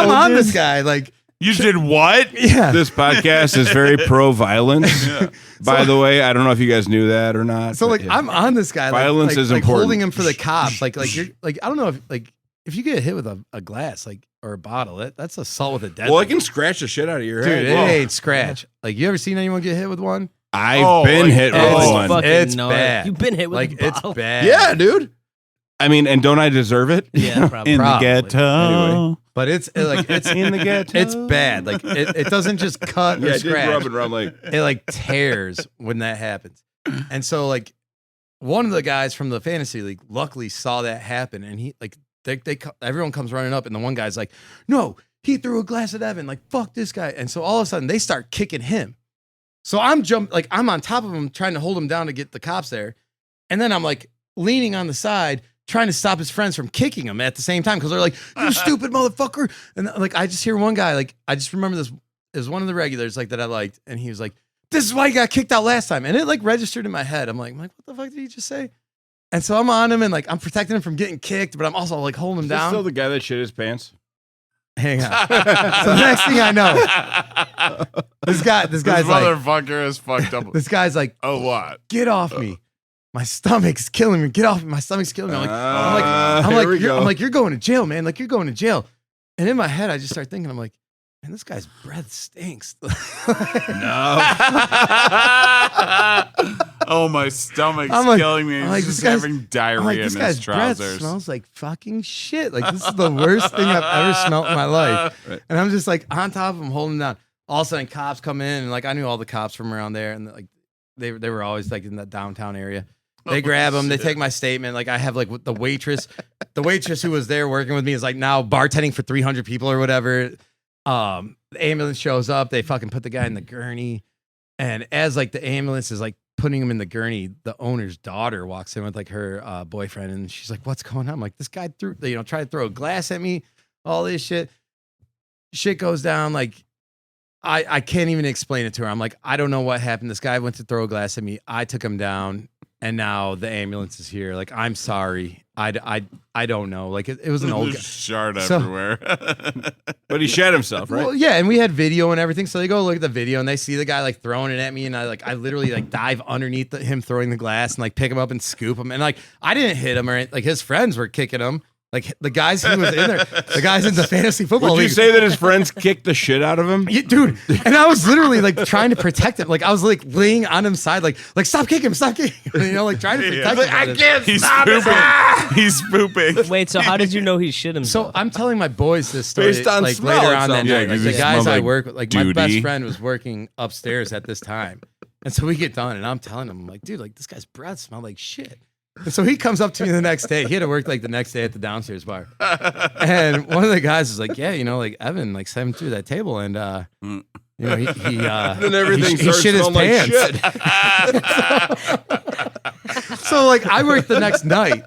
on this guy. Like, you did what? Yeah. This podcast is very pro-violence. By the way, I don't know if you guys knew that or not. So like, I'm on this guy. Violence is like important. holding him for the cops. Like you're like, I don't know if you get hit with a glass, like, or a bottle, that's assault with a deadly. Well, I can scratch the shit out of your head. Dude, it ain't scratch. Like, you ever seen anyone get hit with one? I've been hit with one. It's bad. You've been hit with Like, a it's bottle. bad. Yeah, dude. I mean, and don't I deserve it? Yeah, probably. In the Probably. ghetto. Anyway. But it's in the ghetto. It's bad. Like, it doesn't just cut or Yeah, I did scratch. rub it around like. It like tears when that happens. And so like one of the guys from the fantasy league luckily saw that happen, and he like everyone comes running up, and the one guy's like, no, he threw a glass at Evan. Like, fuck this guy. And so all of a sudden they start kicking him. So I'm on top of him trying to hold him down to get the cops there. And then I'm like leaning on the side trying to stop his friends from kicking him at the same time because they're like, you stupid motherfucker. And like I just hear one guy, like, I just remember this is one of the regulars like that I liked, and he was like, this is why he got kicked out last time. And it like registered in my head. I'm like, what the fuck did he just say? And so I'm on him and like I'm protecting him from getting kicked, but I'm also like holding him Is this down. still the guy that shit his pants? Hang on. So the next thing I know, this guy's like, motherfucker is fucked up. this guy's like, Oh, what? get off me. My stomach's killing me. Get off me. My stomach's killing me. I'm Here we go. like, you're going to jail, man. Like, you're going to jail. And in my head, I just start thinking, I'm like, man, this guy's breath stinks. Oh, my stomach's I'm like- killing me. I'm He's like, just this guy's- having diarrhea I'm like, in this his guy's breath trousers. smells like fucking shit. Like, this is the worst thing I've ever smelled in my life. Right. And I'm just like on top of him, holding him down. All of a sudden, cops come in, and like I knew all the cops from around there, and like they were always like in that downtown area. They grab him. They take my statement. Like I have like the waitress who was there working with me is like now bartending for 300 people or whatever. The ambulance shows up. They fucking put the guy in the gurney, and as like the ambulance is like putting him in the gurney, the owner's daughter walks in with like her boyfriend, and she's like, "What's going on?" I'm like, "This guy tried to throw a glass at me. All this shit. Shit goes down. Like I can't even explain it to her. I'm like, I don't know what happened. This guy went to throw a glass at me. I took him down." And now the ambulance is here. Like, I'm sorry. I don't know. Like, it was an old guy. There's shard So- everywhere. But he shat himself, right? Well, yeah, and we had video and everything. So they go look at the video and they see the guy like throwing it at me, and I literally like dive underneath him throwing the glass and like pick him up and scoop him. And like I didn't hit him or anything. Like his friends were kicking him. Like the guys who was in there, the guys in the fantasy football Would you league. say that his friends kicked the shit out of him? Yeah, dude, and I was literally like trying to protect him. Like I was like laying on his side, like stop kicking him, stop kicking him. Like trying to protect him. I can't He's stop it. pooping. He's pooping. Wait, so how did you know he shit himself? So I'm telling my boys this story Based on like smell, later it on that sounds night. like. Like, Yeah, 'cause the it guys smelled I like work with, like my duty. best friend was working upstairs at this time. And so we get done and I'm telling him, I'm like, dude, like this guy's breath smelled like shit. And so he comes up to me the next day. He had to work like the next day at the downstairs bar. And one of the guys was like, yeah, like Evan like sent him through that table and he Then everything he starts shit his smelling like pants. shit. So like I worked the next night,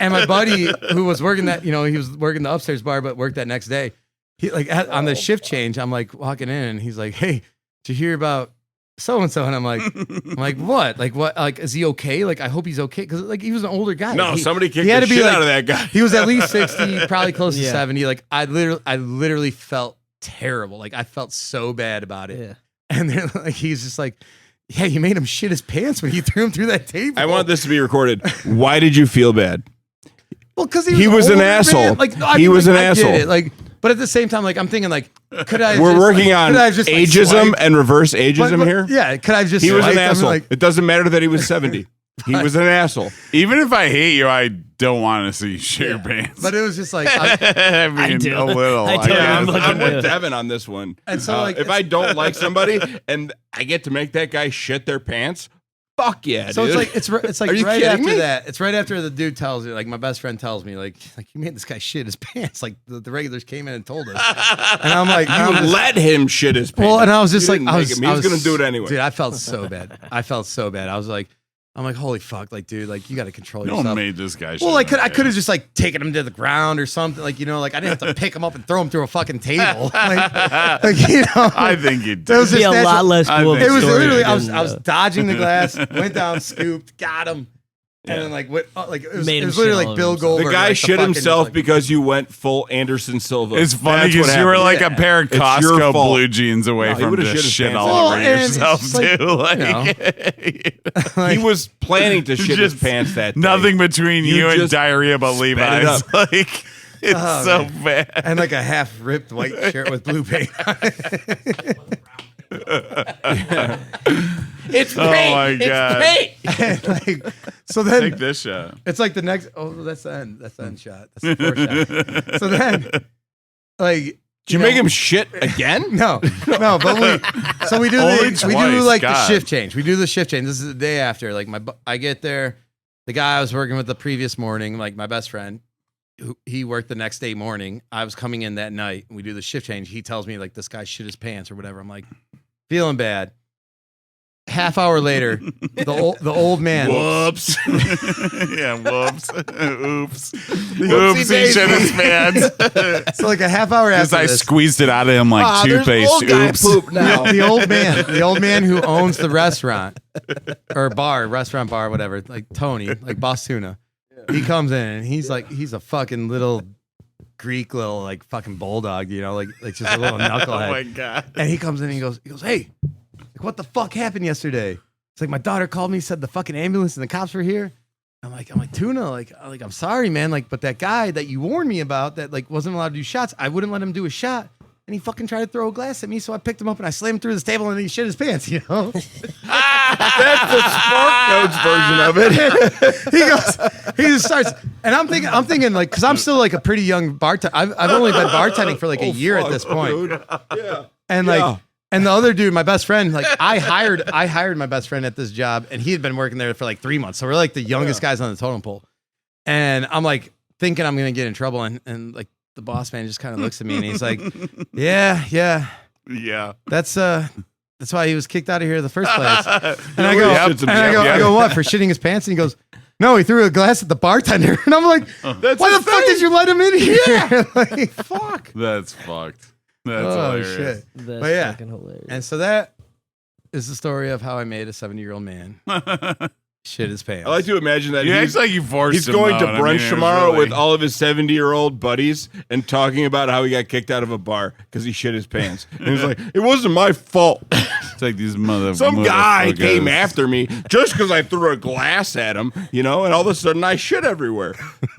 and my buddy who was working that, he was working the upstairs bar, but worked that next day. He like on the shift change, I'm like walking in, and he's like, "Hey, did you hear about so and so?" And I'm like, what? Like what? Like is he okay? Like I hope he's okay because like he was an older guy. No, Like, somebody kicked he had the to be shit like- out of that guy. He was at least 60, probably close to Yeah. 70. Like I literally felt terrible. Like I felt so bad about it. Yeah. And then like he's just like, yeah, you made him shit his pants when you threw him through that table. I want this to be recorded. Why did you feel bad? Well, because He was an older, asshole. man. Like I He mean, was like, an I get asshole. it. Like, but at the same time, like I'm thinking, like, could I? We're just, working like, on could I just, like, ageism swipe? and reverse ageism here. Yeah, could I just? He was swipe? an I mean, asshole. like, It doesn't matter that he was 70. He was an asshole. Even if I hate you, I don't want to see you shit your pants. But it was just like, I mean, do. a little. I totally guess. fucking I'm with do. Devin on this one. And so, like, if I don't like somebody and I get to make that guy shit their pants, fuck yeah, so dude. it's like Are you right kidding after me? that. It's right after the dude tells you, like my best friend tells me, like you made this guy shit his pants. Like the regulars came in and told us, and I'm like, You let him shit his pants. well, and I was just You like, didn't I make was, him. He was gonna do it anyway. Dude, I felt so bad. I felt so bad. I was like, I'm like, holy fuck, like, dude, like you got to control You yourself. don't made this guy shit. Well, I his could have just like taken him to the ground or something, like like I didn't have to pick him up and throw him through a fucking table. like I think you did. It was It'd be just a lot natural. less I cool. of think a It was story literally if I you was didn't, dodging the glass, went down, scooped, got him, and then like it was Made him literally shit all like Bill over himself. Goldberg. the guy like, shit fucking, himself like, because you went full Anderson Silva. It's funny That's what because you were happened. like Yeah. a pair of It's your Costco fault. blue jeans away No, he from would've just shit his shit pants all Well, over and it's yourself just like, too. Like, He was planning to shit his Just pants that day. nothing between You you and just diarrhea but sped it Levi's. up. Like it's Oh, so man. bad. and like a half ripped white shirt with blue paint on it. It's Oh paint. my It's God. paint. And, like, so then Take this shot. it's like the next. Oh, that's the end. That's the end shot. That's the fourth shot. So then, like, Did you make him shit again? No, but we do Only we do twice, like God. the shift change. We do the shift change. This is the day after. Like I get there, the guy I was working with the previous morning, like my best friend, he worked the next day morning. I was coming in that night, and we do the shift change. He tells me like this guy shit his pants or whatever. I'm like feeling bad. Half hour later, the old man. Whoops. Yeah, whoops. Oops. Whoopsie Oops, he daisy. shit his pants. So like a half hour Because after I this, squeezed it out of him like toothpaste. Old guy Oops. poop now. the old man who owns the restaurant or restaurant bar, whatever, like Tony, like Boss Tuna. He comes in and he's a fucking little Greek little like fucking bulldog, like just a little knucklehead. Oh my God. And he comes in and he goes, hey, like, what the fuck happened yesterday? It's like my daughter called me, said the fucking ambulance and the cops were here. I'm like Tuna, like I'm sorry, man, like, but that guy that you warned me about that like wasn't allowed to do shots, I wouldn't let him do a shot. And he fucking tried to throw a glass at me, so I picked him up and I slammed him through this table and he shit his pants, That's the Spark Notes version of it. He just starts, and I'm thinking like, because I'm still like a pretty young bartender. I've only been bartending for like a year at this point. Dude. Yeah. And like, and the other dude, my best friend, like I hired my best friend at this job, and he had been working there for like 3 months. So we're like the youngest guys on the totem pole. And I'm like thinking I'm gonna get in trouble, and like the boss man just kind of looks at me and he's like, yeah, Yeah. that's why he was kicked out of here in the first place. And I Yep. go, what, for shitting his pants? And he goes, no, he threw a glass at the bartender. And I'm like, why the fuck did you let him in here? Like, fuck. That's fucked. That's Oh hilarious. shit. That's But yeah. fucking hilarious. And so that is the story of how I made a 70-year-old man shit his pants. I like to imagine that You he's, act like you forced he's him, going to though. I brunch mean, it was tomorrow really- with all of his 70-year-old buddies and talking about how he got kicked out of a bar because he shit his pants. And he's like, it wasn't my fault. It's like these Some guy motherfuckers. came after me just because I threw a glass at him, and all of a sudden I shit everywhere.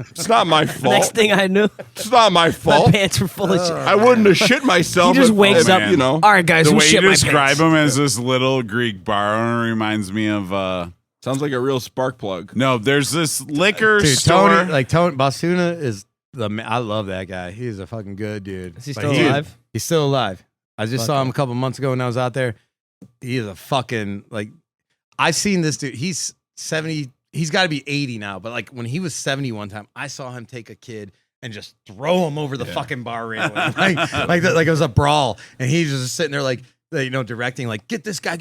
It's not my fault. Next thing I knew, It's not my my fault. pants were full of shit. I wouldn't have shit myself. He just if- wakes if, up, man. All right, guys, The who way you shit my describe pants? him as this little Greek bar owner reminds me of Sounds like a real spark plug. no, there's this liquor Dude, store. Tony Bastuna is I love that guy. He's a fucking good dude. Is he But still alive? He's still alive. I just Fuck saw him yeah. a couple months ago when I was out there. He is a fucking like. I've seen this dude. He's 70. He's got to be 80 now. But like when he was 70 one time, I saw him take a kid and just throw him over the fucking bar railing, like it was a brawl, and he's just sitting there like. Directing like get this guy,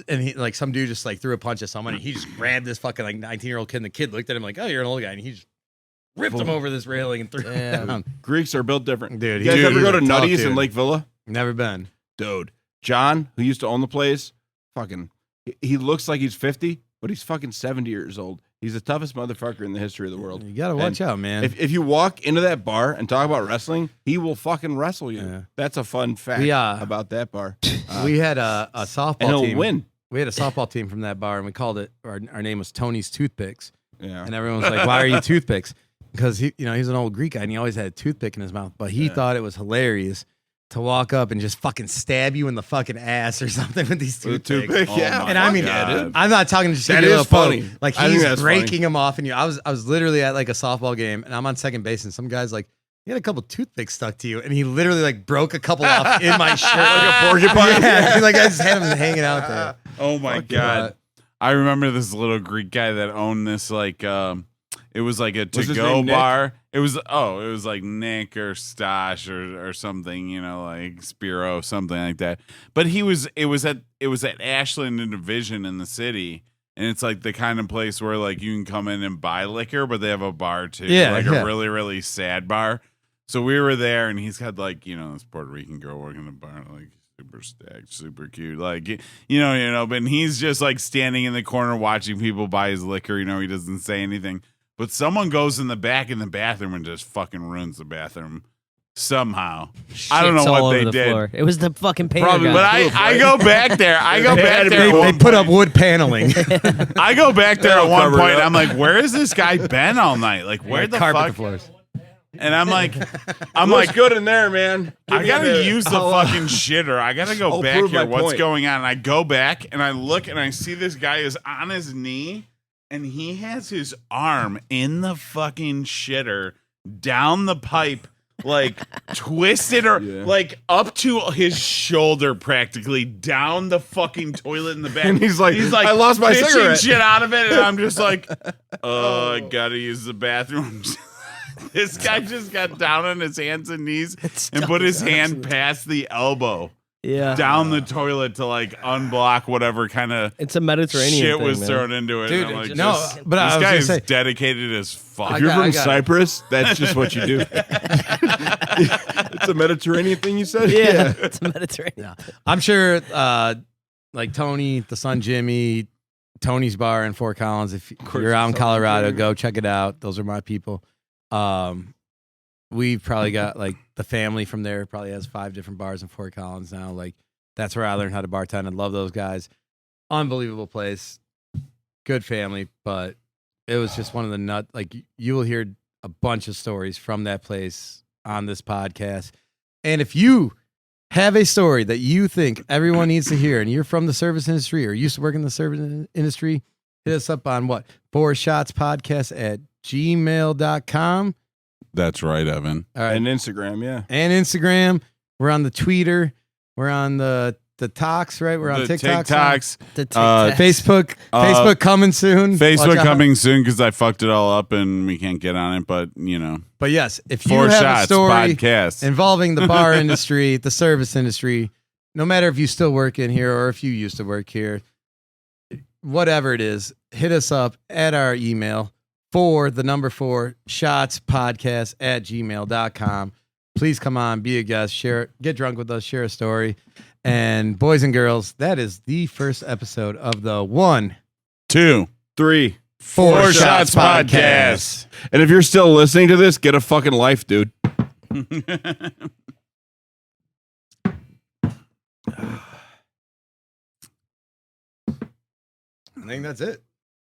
and he like some dude just like threw a punch at someone, and he just grabbed this fucking like 19-year-old kid, and the kid looked at him like, oh, you're an old guy, and he just ripped him over this railing and threw him down. Greeks are built different. Dude, You guys ever he's go a to tough Nutty's dude. in Lake Villa? Never been. Dude, John, who used to own the place, fucking, he looks like he's 50, but he's fucking 70 years old. He's the toughest motherfucker in the history of the world. You gotta watch out, man. If you walk into that bar and talk about wrestling, he will fucking wrestle you. Yeah. That's a fun fact We, about that bar. We had a softball and he'll team. win. We had a softball team from that bar, and we called it. Our name was Tony's Toothpicks, Yeah. and everyone was like, "Why are you toothpicks?" Because he's an old Greek guy, and he always had a toothpick in his mouth. But he thought it was hilarious to walk up and just fucking stab you in the fucking ass or something with these With a toothpicks. toothpick, yeah. my And I mean, God. I'm not talking just That give you a is little funny. poke. Like I think he's that's breaking them off, and I was literally at like a softball game, and I'm on second base, and some guy's like, "You had a couple toothpicks stuck to you," and he literally like broke a couple off in my shirt, Like a porcupine. Yeah, like I just had him hanging out there. Oh my God. I remember this little Greek guy that owned this like it was like a Was his to-go name Nick? bar. It was like Nick or Stash or something, you know, like Spiro, something like that. But it was at Ashland and Division in the city. And it's like the kind of place where like you can come in and buy liquor, but they have a bar too. Yeah, Like yeah. a really, really sad bar. So we were there and he's got like, you know, this Puerto Rican girl working the bar, like super stacked, super cute. Like, you know, but he's just like standing in the corner watching people buy his liquor. You know, he doesn't say anything. But someone goes in the back in the bathroom and just fucking ruins the bathroom somehow. I don't Shits know all what over they the did. floor. It was the fucking painter Probably, guy. but I go back there. I go back there. They, at they one put up point. wood paneling. I go back there at They'll one cover it point. up. I'm like, where has this guy been all night? Like, where the carpet fuck? the floors. And I'm like, Looks good in there, man. Give I me gotta a- use the fucking shitter. I gotta go I'll back prove here. my What's point. going on? And I go back and I look and I see this guy is on his knee and he has his arm in the fucking shitter down the pipe, like twisted or Yeah. like up to his shoulder, practically down the fucking toilet in the back. And he's like, I lost my fishing cigarette. shit out of it, and I'm just like, I gotta use the bathroom. This guy just got down on his hands and knees and put his hand past the elbow Yeah. down the toilet to like unblock whatever kind of It's a Mediterranean shit thing, was man. thrown into it. Dude, And I'm like, no, this, but I this was guy gonna is say- dedicated as fuck. If you're I from got it. Cyprus, that's just what you do. It's a Mediterranean thing you said? Yeah, it's a Mediterranean. I'm sure, like Tony, the son Jimmy, Tony's Bar in Fort Collins. If you're out in son Colorado, Jimmy. go check it out. Those are my people. We've probably got like the family from there probably has 5 different bars in Fort Collins now. Like that's where I learned how to bartend. I love those guys. Unbelievable place. Good family, but it was just one of the like you will hear a bunch of stories from that place on this podcast. And if you have a story that you think everyone needs to hear and you're from the service industry or used to work in the service industry, hit us up on what? 4shotspodcast@gmail.com. That's right, Evan. All right. And Instagram, yeah. And Instagram. We're on the Twitter. We're on the Talks, right? We're on The TikTok. TikToks, The Facebook. Facebook coming soon. Watch Facebook out. coming soon because I fucked it all up and we can't get on it. But you know, But yes, if you 4 have a shots story podcast. involving the bar industry, the service industry, no matter if you still work in here or if you used to work here, whatever it is, hit us up at our email for the number 4 shotspodcast@gmail.com. Please come on, be a guest, share, get drunk with us, share a story. And boys and girls, that is the first episode of the 1, 2, 3, 4 Shots Podcast. And if you're still listening to this, get a fucking life, dude. I think that's it.